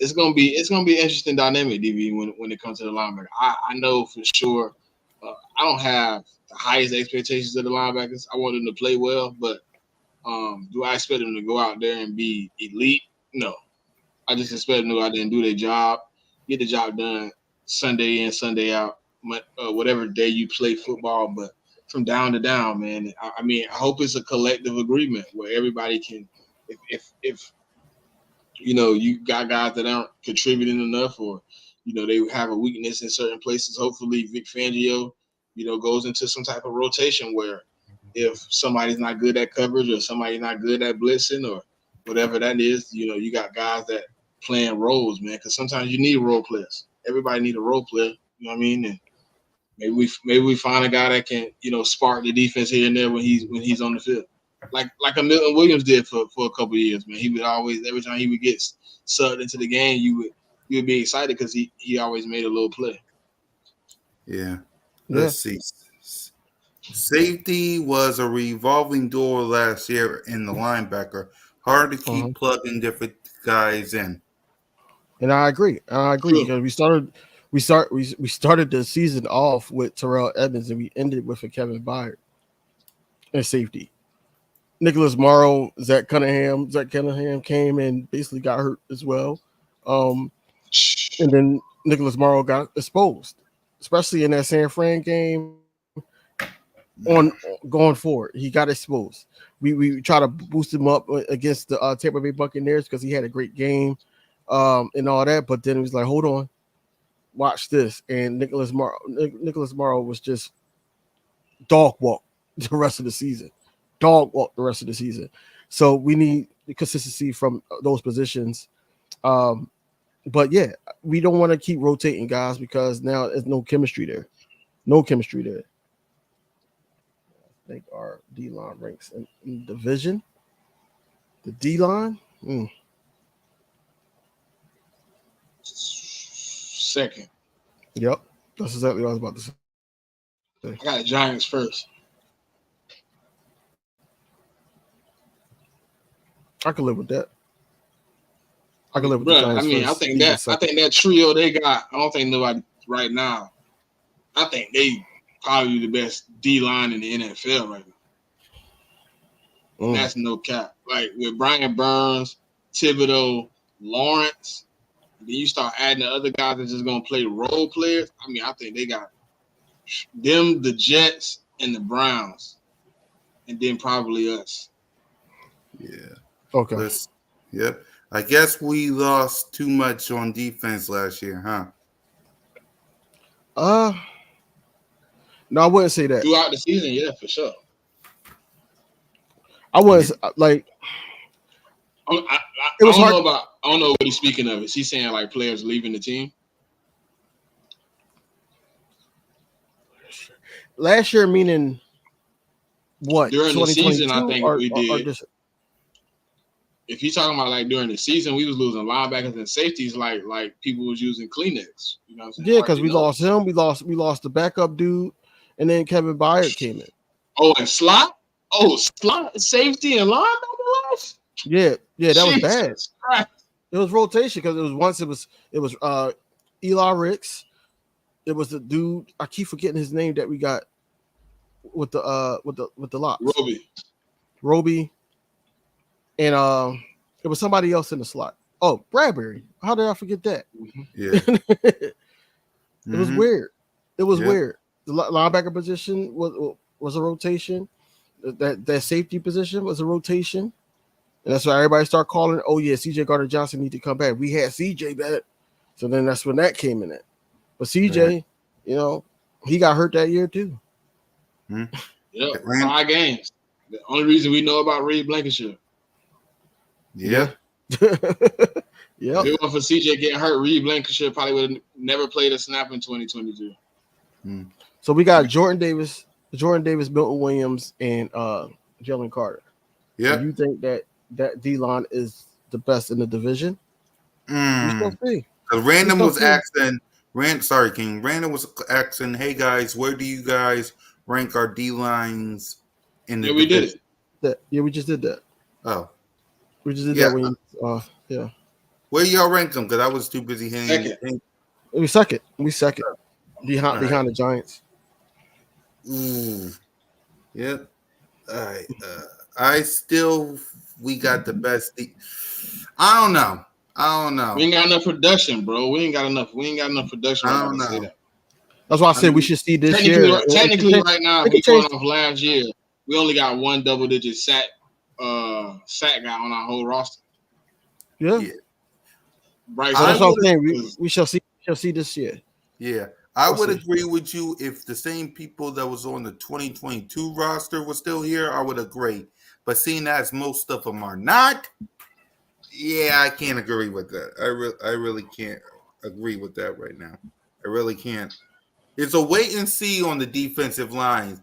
it's gonna be an interesting dynamic, DV, when it comes to the linebacker. I know for sure. I don't have the highest expectations of the linebackers. I want them to play well, but do I expect them to go out there and be elite? No. I just expect them to go out there and do their job, get the job done Sunday in, Sunday out, whatever day you play football. But from down to down, man, I mean, I hope it's a collective agreement where everybody can, if you know, you got guys that aren't contributing enough, or, you know, they have a weakness in certain places. Hopefully Vic Fangio, you know, goes into some type of rotation where if somebody's not good at coverage or somebody's not good at blitzing or whatever that is, you know, you got guys that playing roles, man, because sometimes you need role players. Everybody need a role player, you know what I mean? And maybe we find a guy that can, you know, spark the defense here and there when he's on the field. Like a Milton Williams did for a couple of years, man. He would always, every time he would get subbed into the game, you would be excited because he always made a little play. Yeah. Let's see. Safety was a revolving door last year in the linebacker. Hard to keep plugging different guys in. And I agree because we started the season off with Terrell Evans, and we ended with a Kevin Byard at safety. Nicholas Morrow, Zach Cunningham came and basically got hurt as well. and then Nicholas Morrow got exposed, especially in that San Fran game. On going forward, he got exposed. We try to boost him up against the Tampa Bay Buccaneers because he had a great game and all that. But then he was like, "Hold on, watch this." And Nicholas Morrow was just dog walk the rest of the season. So we need consistency from those positions. But yeah, we don't want to keep rotating guys because now there's no chemistry there. I think our D line ranks in division. The D line, second. Yep, that's exactly what I was about to say. I got the Giants first. I can live with that. The Giants I think that trio they got. I don't think nobody right now. I think they probably the best D line in the NFL right now. That's no cap. Like with Brian Burns, Thibodeau, Lawrence, then you start adding the other guys that's just gonna play role players. I mean, I think they got them, the Jets, and the Browns, and then probably us. Yeah. Okay. Yep. I guess we lost too much on defense last year, huh? No, I wouldn't say that. Throughout the season, yeah, for sure. I was like, I don't know what he's speaking of. Is he saying like players leaving the team? Last year, meaning what? During the season, I think we did. If you're talking about like during the season, we was losing linebackers and safeties like people was using Kleenex. You know what I'm saying? Yeah, because we lost him. We lost the backup dude, and then Kevin Byard came in. Oh, and Slot? Oh, Slot, safety and linebacker lost? Yeah, that was bad. Christ. It was rotation because it was Eli Ricks. It was the dude, I keep forgetting his name that we got with the locks. Roby. And it was somebody else in the slot. Oh, Bradbury. How did I forget that? Yeah. It was weird. It was weird. The linebacker position was a rotation. That safety position was a rotation. And that's why everybody started calling, oh yeah, CJ Gardner-Johnson need to come back. We had CJ back. So then that's when that came in at. But CJ, he got hurt that year too. Yeah, 5 games. The only reason we know about Reed Blankenship. Yeah. Yeah. If it wasn't for CJ getting hurt, Reed Blankenship probably would have never played a snap in 2022. So we got Jordan Davis, Milton Williams, and Jalen Carter. Yeah. So you think that D-line is the best in the division? We shall see. Random was asking, Random was asking, hey guys, where do you guys rank our D-lines in the we division? did it. We just did that. Oh. We just did that when Where y'all rank them? Because I was too busy hitting. We second. Behind the Giants. Yep. All right. We got the best. I don't know. We ain't got enough production, bro. We ain't got enough production. I don't know. That's why I said we should see this year. Technically, right now, if we going off last year, we only got one double-digit sack guy on our whole roster. Yeah. Right. So that's what I'm saying. We shall see this year. Yeah. I would agree with you if the same people that was on the 2022 roster was still here. I would agree. But seeing as most of them are not, I can't agree with that. I really can't agree with that right now. I really can't. It's a wait and see on the defensive line.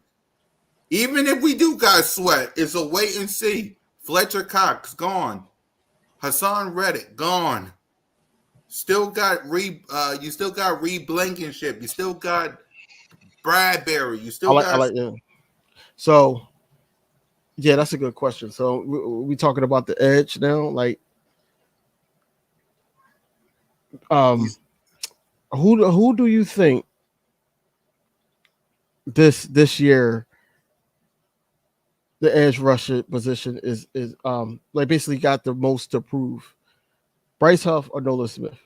Even if we do got Sweat, it's a wait and see. Fletcher Cox gone. Hassan Reddick gone. Still got you still got Reed Blankenship. You still got Bradbury. You still got. So, that's a good question. So we talking about the edge now, like, who do you think this year the edge rusher position is like basically got the most to prove? Bryce Huff or Nolan Smith?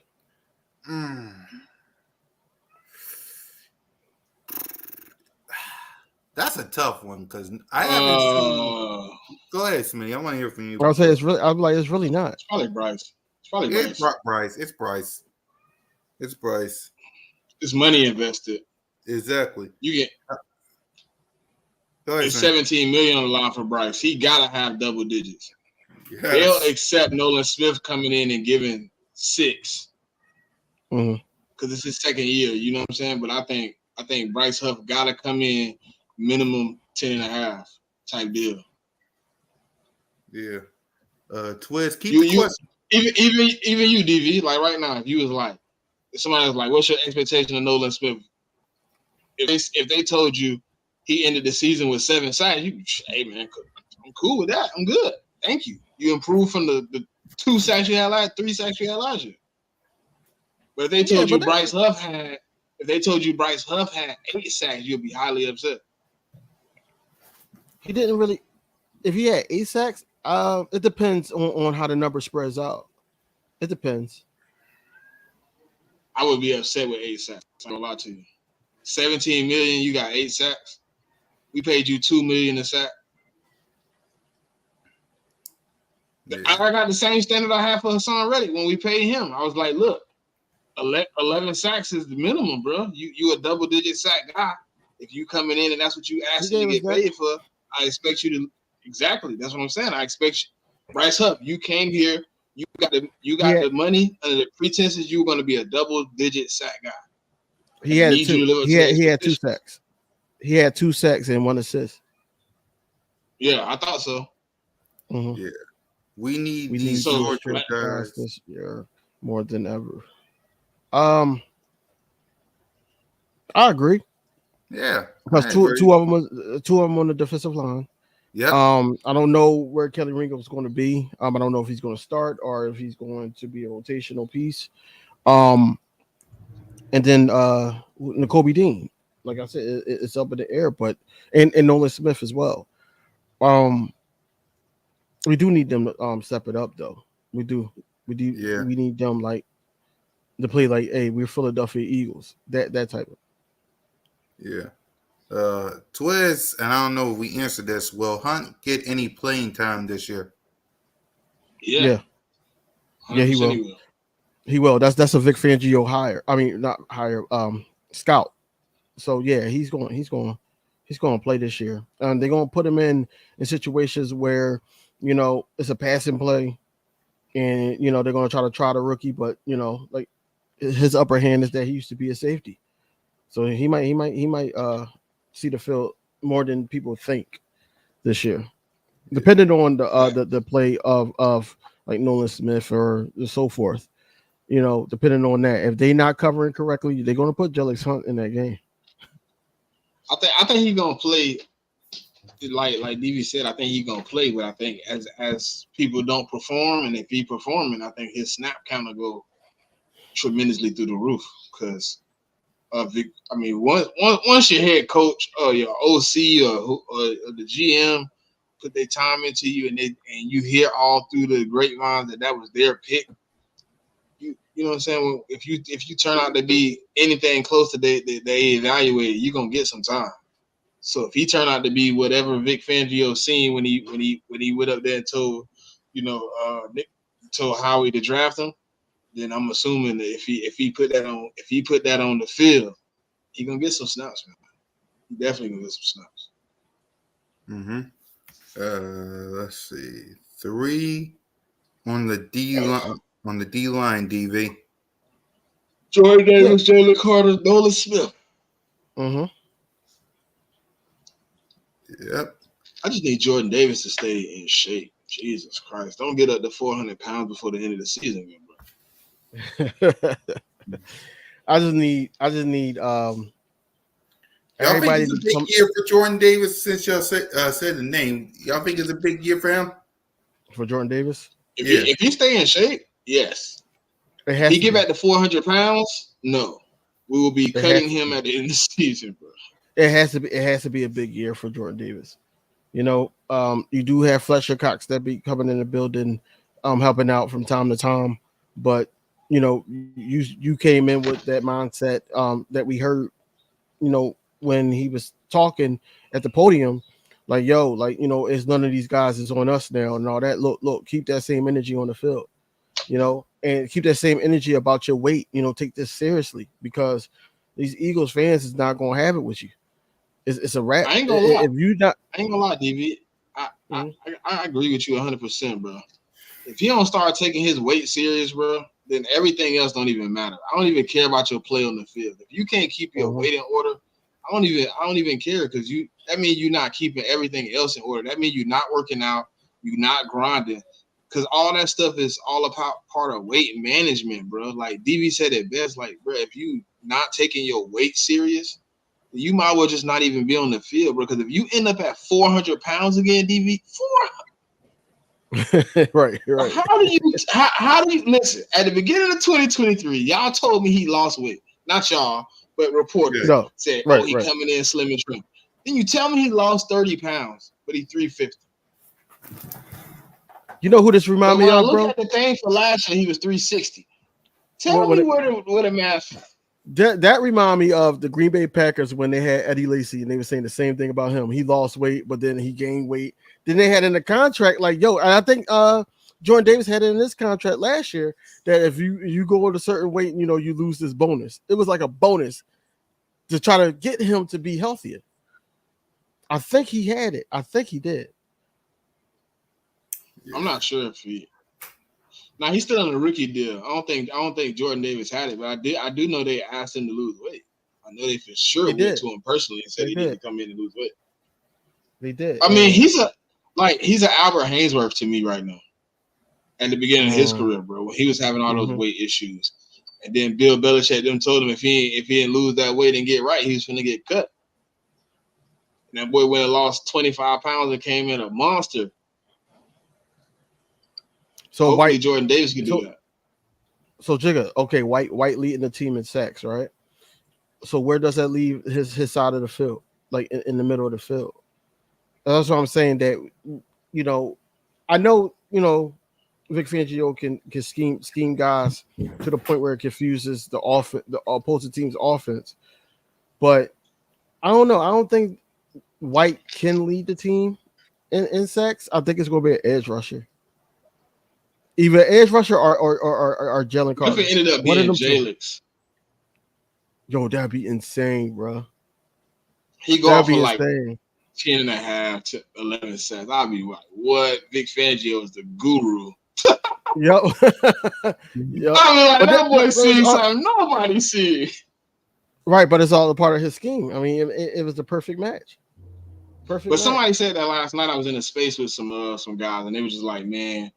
That's a tough one because I haven't seen. Go ahead, Smitty. I want to hear from you. I'll say it's really. I'm like, it's really not. It's probably Bryce. It's probably It's Bryce. Bryce. It's Bryce. It's Bryce. It's money invested. Exactly. You get. Go ahead, It's man. $17 million on the line for Bryce. He gotta have double digits. Yes. They'll accept Nolan Smith coming in and giving 6 because it's his second year. You know what I'm saying? But I think Bryce Huff gotta come in minimum 10.5 type deal. Yeah. Twist. Keep the question. Even you, DV. Like right now, if you was like, if somebody was like, "What's your expectation of Nolan Smith?" If they told you he ended the season with 7 sacks, hey man, I'm cool with that. I'm good. Thank you. You improved from the 2 sacks you had 3 sacks you had last year. But if they told you Bryce Huff had 8 sacks, you'll be highly upset. He didn't really. If he had 8 sacks, it depends on how the number spreads out. It depends. I would be upset with 8 sacks. I don't lie to you. $17 million, you got 8 sacks. We paid you $2 million a sack. Yeah. I got the same standard I had for Hassan Reddick when we paid him. I was like, look, 11 sacks is the minimum, bro. You a double-digit sack guy. If you coming in and that's what you asking to get paid for, I expect you to exactly. That's what I'm saying. I expect you, Bryce Huff. You came here. You got the money under the pretenses you were going to be a double-digit sack guy. He had 2 sacks. He had 2 sacks and 1 assist. Yeah, I thought so. Mm-hmm. Yeah, we need these Georgia guys this year more than ever. I agree. Yeah, because two of them on the defensive line. Yeah. I don't know where Kelly Ringo is going to be. I don't know if he's going to start or if he's going to be a rotational piece. And then N'Kobe Dean, like I said, it's up in the air, but and Nolan Smith as well. We do need them to step it up though. We do. Yeah. We need them to play like, hey, we're Philadelphia Eagles. That type of. Yeah. Twiz, and I don't know if we answered this. Will Hunt get any playing time this year? Yeah, he will. He will. That's a Vic Fangio hire. I mean, not hire. Scout. So yeah, he's going to play this year, and they're going to put him in situations where it's a passing play, and they're going to try the rookie, but like his upper hand is that he used to be a safety, so he might see the field more than people think this year, depending on the play of like Nolan Smith or so forth. Depending on that, if they're not covering correctly, they're going to put Jelix Hunt in that game. I think he's gonna play. Like DV said, I think he's gonna play, but I think as people don't perform, and if he performing, I think his snap count will go tremendously through the roof. Because once your head coach or your OC or the GM put their time into you, and you hear all through the grapevine that was their pick. You know what I'm saying? If you turn out to be anything close to they evaluated, you're gonna get some time. So if he turned out to be whatever Vic Fangio seen when he went up there and told told Howie to draft him, then I'm assuming that if he put that on the field, he gonna get some snaps, man. He definitely gonna get some snaps. Let's see, 3 on the D line. On the D line, DV. Jordan Davis, Jalen Carter, Nolan Smith. Mm-hmm. Yep. I just need Jordan Davis to stay in shape. Jesus Christ. Don't get up to 400 pounds before the end of the season, bro. I just need y'all think it's a big year for Jordan Davis since y'all said the name. Y'all think it's a big year for him? For Jordan Davis? If he stay in shape, yes. If he get back to 400 pounds, no. We will be cutting him at the end of the season, bro. It has to be a big year for Jordan Davis. You do have Fletcher Cox that be coming in the building, helping out from time to time, but you came in with that mindset that we heard, when he was talking at the podium, like, yo, like, it's none of these guys is on us now and all that. Look, keep that same energy on the field, and keep that same energy about your weight. Take this seriously, because these Eagles fans is not gonna have it with you. It's a wrap. I ain't gonna lie. If you not, I ain't gonna lie, DV. I agree with you 100%, bro. If he don't start taking his weight serious, bro, then everything else don't even matter. I don't even care about your play on the field. If you can't keep your weight in order, I don't even care, because that means you're not keeping everything else in order. That means you're not working out, you're not grinding, because all that stuff is all about part of weight management, bro. Like DV said it best, like, bro, if you not taking your weight serious, you might as well just not even be on the field, bro. Because if you end up at 400 pounds again, DV, right. How do you listen? At the beginning of 2023, y'all told me he lost weight. Not y'all, but reporters said, he coming in slim and trim. Then you tell me he lost 30 pounds, but he 350. You know who this remind me of, bro? Look at the thing for last year, he was 360. Tell me where the math. That remind me of the Green Bay Packers when they had Eddie Lacy, and they were saying the same thing about him. He lost weight, but then he gained weight. Then they had in the contract, like, and I think Jordan Davis had in this contract last year that if you go at a certain weight, you lose this bonus. It was like a bonus to try to get him to be healthier. I think he had it. I think he did. I'm not sure if he. Now he's still on a rookie deal. I don't think Jordan Davis had it, but I do know they asked him to lose weight. I know they for sure went to him personally and said he needed to come in and lose weight. They did. I mean, he's an Albert Hainsworth to me right now. At the beginning of his career, bro, when he was having all those weight issues, and then Bill Belichick told him if he didn't lose that weight and get right, he was going to get cut. And that boy went and lost 25 pounds and came in a monster. So hopefully Jordan Davis can do that. So Jigga, okay, White leading the team in sacks, right? So where does that leave his side of the field, like in the middle of the field? That's what I'm saying. That I know Vic Fangio can scheme guys to the point where it confuses the opposing team's offense, but I don't know. I don't think White can lead the team in sacks. I think it's going to be an edge rusher. Either edge rusher or Jalen Carter. If it ended up being Jalix. Yo, that'd be insane, bro. He go off for like 10.5 to 11 sacks. I'd be like, what? Vic Fangio is the guru. Yep. I mean, like, that boy sees something nobody sees. Right, but it's all a part of his scheme. I mean, it was the perfect match. But somebody said that last night. I was in a space with some guys, and they were just like, man,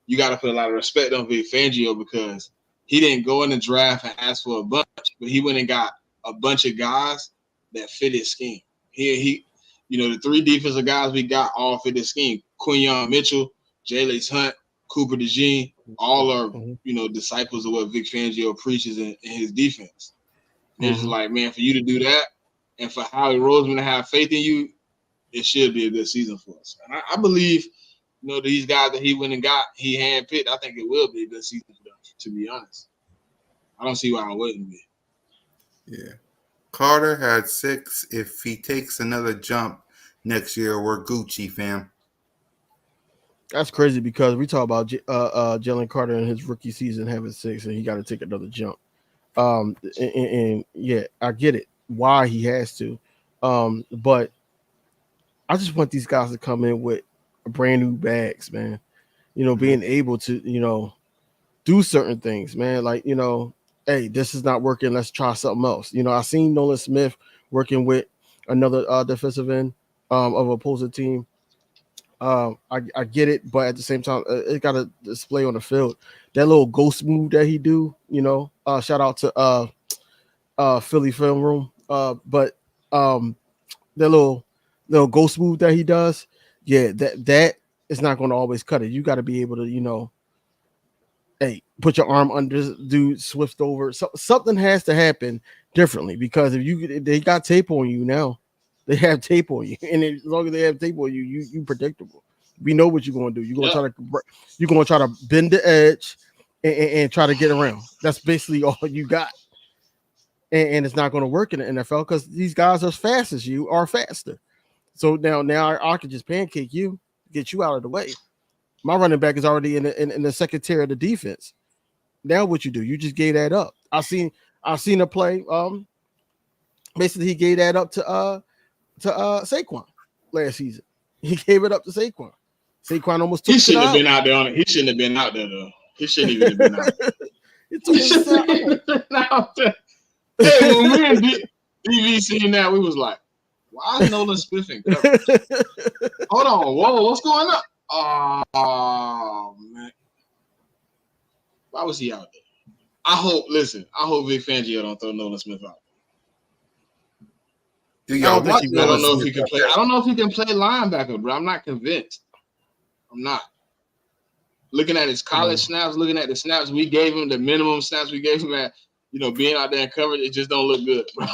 you got to put a lot of respect on Vic Fangio, because he didn't go in the draft and ask for a bunch, but he went and got a bunch of guys that fit his scheme. He the three defensive guys we got all fit his scheme. Quinyon Mitchell, Jalix Hunt, Cooper DeJean, all are disciples of what Vic Fangio preaches in his defense. They're just like, man, for you to do that, and for Howie Roseman to have faith in you, it should be a good season for us. And I believe, these guys that he went and got, he handpicked. I think it will be a good season for them, to be honest. I don't see why it wouldn't be. Yeah. Carter had 6. If he takes another jump next year, we're Gucci, fam. That's crazy, because we talk about Jalen Carter in his rookie season having 6, and he got to take another jump. And yeah, I get it why he has to. But I just want these guys to come in with brand new bags, man. Being able to, do certain things, man. Like, hey, this is not working. Let's try something else. I seen Nolan Smith working with another defensive end of opposing team. I get it, but at the same time, it got to display on the field. That little ghost move that he do, shout out to Philly Film Room. But that little ghost move that he does, yeah, that is not going to always cut it. You got to be able to, hey, put your arm under dude, swift over. So, something has to happen differently, because if they got tape on you now, they have tape on you, and as long as they have tape on you, you predictable. We know what you're going to do. You're going to try to bend the edge, and try to get around. That's basically all you got. And it's not going to work in the NFL because these guys are as fast as you are faster. So now I can just pancake you, get you out of the way. My running back is already in the second tier of the defense. Now what you do? You just gave that up. I've seen a play. Basically he gave that up to Saquon last season. He gave it up to Saquon. Saquon almost took it out. He shouldn't have been out there on it. He shouldn't have been out there though. He shouldn't even have been out there. He shouldn't have been out there. Hey, when we in DV seen that, we was like, why is Nolan Smith in coverage? Hold on, whoa, what's going on? Oh man. Why was he out there? I hope Vic Fangio don't throw Nolan Smith out. I don't know if he can play. I don't know if he can play linebacker, bro. I'm not convinced. I'm not. Looking at his college snaps, looking at the snaps we gave him, the minimum snaps we gave him at, being out there in coverage, it just don't look good, bro.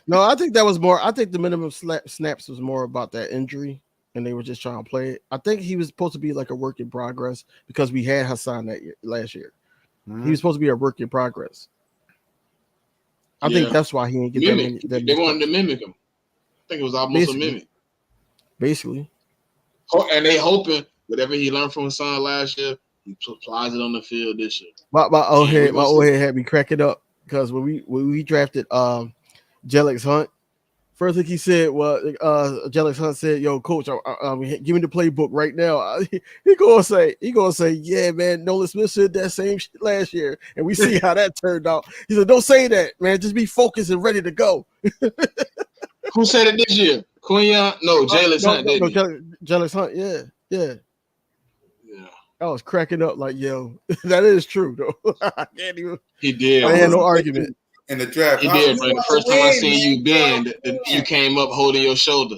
No, I think that was more. I think the minimum snaps was more about that injury, and they were just trying to play it. I think he was supposed to be like a work in progress because we had Hassan last year. Mm-hmm. He was supposed to be a work in progress. I think that's why he didn't get that. They wanted to mimic him. I think it was almost a mimic. Basically. And they hoping whatever he learned from his son last year, he applies it on the field this year. My old head had me cracking up because when we drafted Jelix Hunt, first thing he said was Jelix Hunt said, "Yo, coach, give me the playbook right now." He gonna say, "Yeah, man, Nolan Smith said that same shit last year, and we see how that turned out." He said, "Don't say that, man. Just be focused and ready to go." Who said it this year? Quinyon? No, Jelix Hunt. Jelix Hunt. Yeah. I was cracking up like, yo, that is true though. I can't even. He did. I had no argument in the draft. He did, bro. The first time I seen you bend, you came up holding your shoulder.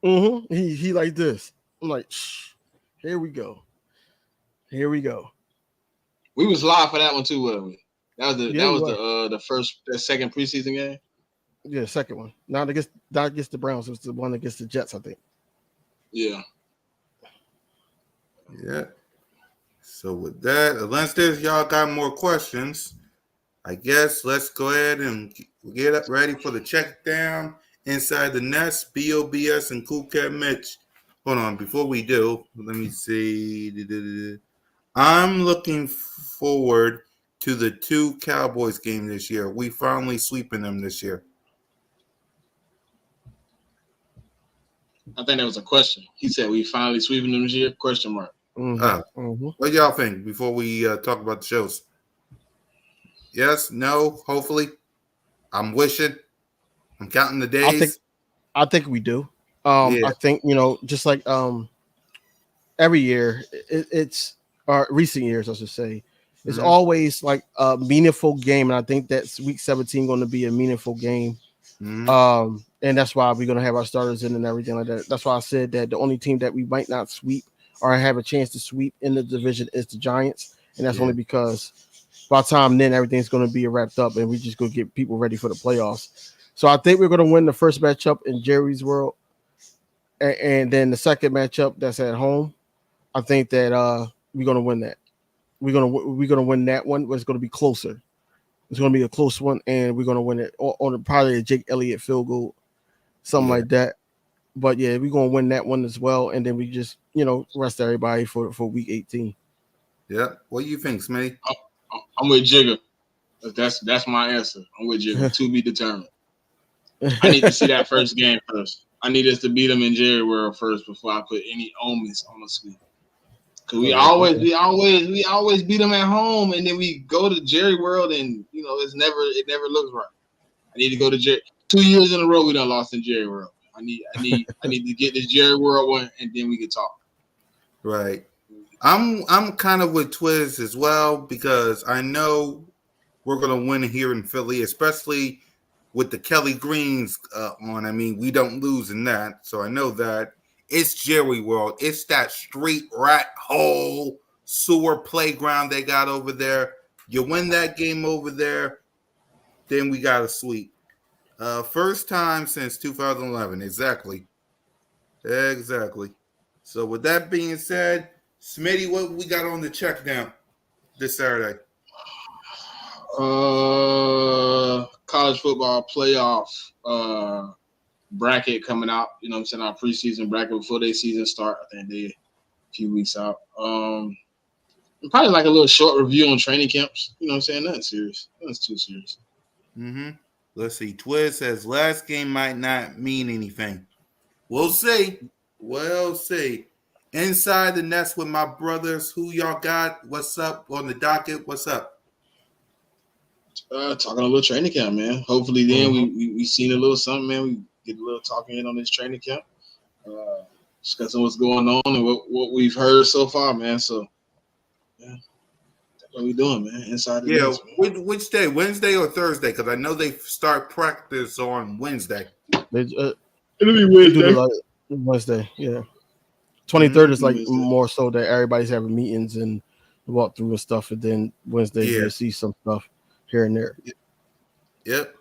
Mm-hmm. He like this. I'm like, shh. Here we go. We was live for that one too, weren't we? That was the second preseason game. Yeah, second one. Not against the Browns. It was the one against the Jets, I think. Yeah. Yeah. So with that, unless y'all got more questions, I guess let's go ahead and get up ready for the check down inside the nest. BOBS and Cool Cat Mitch. Hold on, before we do, let me see. I'm looking forward to the 2 Cowboys game this year. We finally sweeping them this year. I think that was a question. He said we finally sweeping them this year? Question mark. Mm-hmm. What y'all think before we talk about the shows? Yes, no, hopefully. I'm wishing. I'm counting the days. I think we do. I think, just like every year, it's recent years, I should say, it's always like a meaningful game. And I think that's week 17 going to be a meaningful game. Mm-hmm. And that's why we're going to have our starters in and everything like that. That's why I said that the only team that we might not sweep or have a chance to sweep in the division is the Giants. And that's only because by the time then everything's going to be wrapped up and we just go get people ready for the playoffs. So I think we're going to win the first matchup in Jerry's World. And then the second matchup that's at home, I think that we're going to win that. We're going to win that one, but it's going to be closer. It's going to be a close one, and we're going to win it on probably a Jake Elliott field goal, something like that. But yeah, we're going to win that one as well, and then we just rest everybody for week 18. Yeah, what do you think, Smitty? I'm with Jigger. That's my answer. I'm with Jigger. To be determined. I need to see that first game first. I need us to beat them in Jerry World first before I put any omens on the sweep. Cause we always beat them at home, and then we go to Jerry World, and it never looks right. I need to go to Jerry. 2 years in a row we done lost in Jerry World. I need to get this Jerry World one, and then we can talk. Right. I'm kind of with Twiz as well because I know we're gonna win here in Philly, especially with the Kelly Greens on. I mean, we don't lose in that, so I know that. It's Jerry World. It's that street rat hole sewer playground they got over there. You win that game over there, then we got a sweep. First time since 2011. Exactly. So with that being said, Smitty, what we got on the check down? this Saturday? College football playoff bracket coming out. You know what I'm saying? Our preseason bracket before their season start. I think they're a few weeks out. Probably like a little short review on training camps. You know what I'm saying? Nothing serious. Nothing too serious. Mm-hmm. Let's see. Twiz says last game might not mean anything. We'll see. We'll see. Inside the nest with my brothers. Who y'all got? What's up on the docket? What's up? Talking a little training camp, man. Hopefully then we seen a little something, man. We get a little talking in on this training camp. Discussing what's going on and what we've heard so far, man. So, yeah. That's what we doing, man. Inside the nest, man. Which day? Wednesday or Thursday? Because I know they start practice on Wednesday. It'll be Wednesday. Wednesday, yeah. 23rd is like more so that everybody's having meetings and walk through and stuff, and then Wednesday you'll see some stuff here and there. Yep.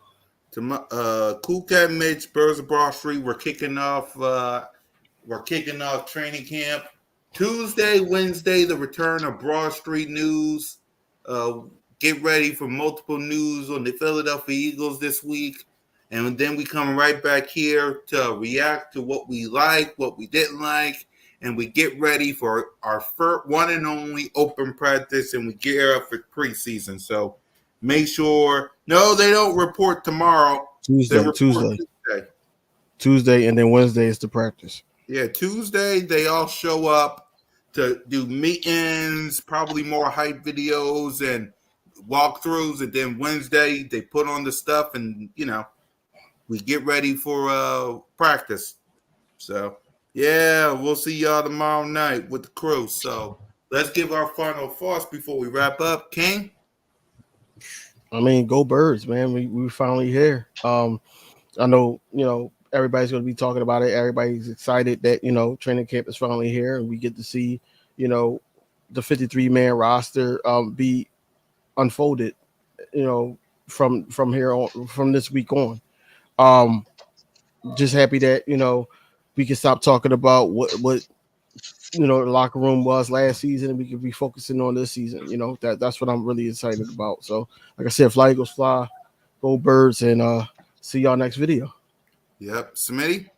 Cool Cat Mitch, Birds of Broad Street. We're kicking off training camp Tuesday, Wednesday. The return of Broad Street News. Get ready for multiple news on the Philadelphia Eagles this week. And then we come right back here to react to what we like, what we didn't like, and we get ready for our first one and only open practice, and we gear up for preseason. So make sure. No, they don't report tomorrow. Tuesday, and then Wednesday is the practice. Yeah, Tuesday they all show up to do meetings, probably more hype videos and walkthroughs, and then Wednesday they put on the stuff and we get ready for practice. So, yeah, we'll see y'all tomorrow night with the crew. So, let's give our final thoughts before we wrap up. King? I mean, go Birds, man. We finally here. I know, everybody's going to be talking about it. Everybody's excited that, training camp is finally here and we get to see, the 53-man roster be unfolded, from here on, from this week on. Just happy that we can stop talking about what the locker room was last season and we can be focusing on this season. That's what I'm really excited about. So like I said, fly Eagles fly, go Birds, and see y'all next video. Yep. Smitty?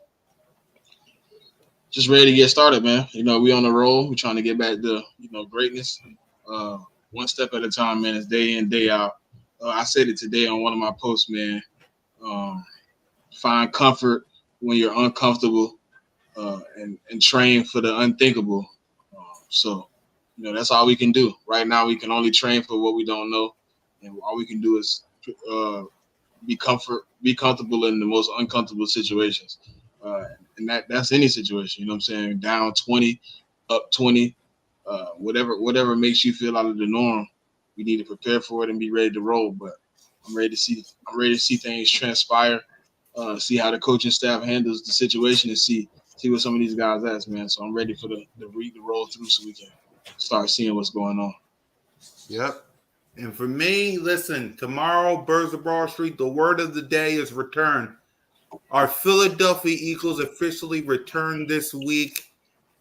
Just ready to get started, man. We on the roll. We're trying to get back to greatness, one step at a time, man. It's day in, day out. I said it today on one of my posts, man. Find comfort when you're uncomfortable, and train for the unthinkable. So, that's all we can do. Right now, we can only train for what we don't know. And all we can do is be comfortable in the most uncomfortable situations. And that's any situation, what I'm saying? Down 20, up 20, whatever makes you feel out of the norm, we need to prepare for it and be ready to roll. But I'm ready to see things transpire. See how the coaching staff handles the situation and see what some of these guys ask, man. So I'm ready for the roll through so we can start seeing what's going on. Yep. And for me, listen, tomorrow, Birds of Broad Street, the word of the day is return. Our Philadelphia Eagles officially returned this week,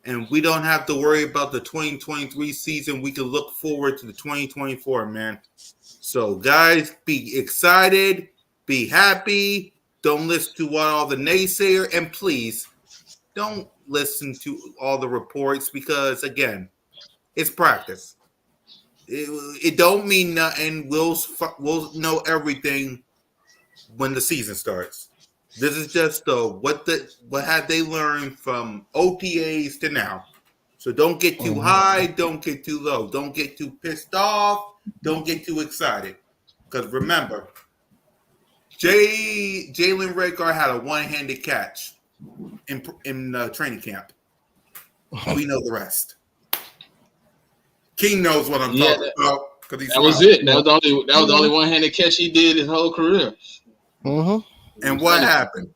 and we don't have to worry about the 2023 season. We can look forward to the 2024, man. So, guys, be excited, be happy. Don't listen to what all the naysayers, and please don't listen to all the reports because, again, it's practice. It don't mean nothing. We'll know everything when the season starts. This is just what have they learned from OTAs to now. So don't get too high, don't get too low, don't get too pissed off, don't get too excited. Because remember, Jalen Rager had a one-handed catch in training camp. We know the rest. King knows what I'm talking about. That was it. That was the only one-handed catch he did his whole career. Mm-hmm. And what happened?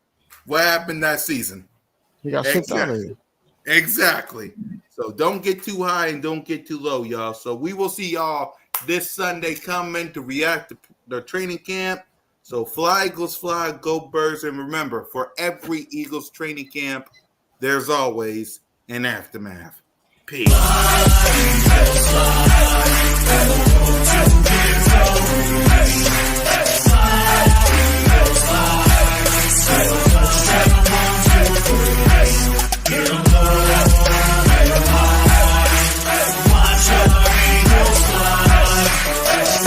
What happened that season? He got shipped out of here. Exactly. So don't get too high and don't get too low, y'all. So we will see y'all this Sunday coming to react to the training camp. So fly Eagles fly, go Birds, and remember, for every Eagles training camp, there's always an aftermath. Peace. slide. And the road to get so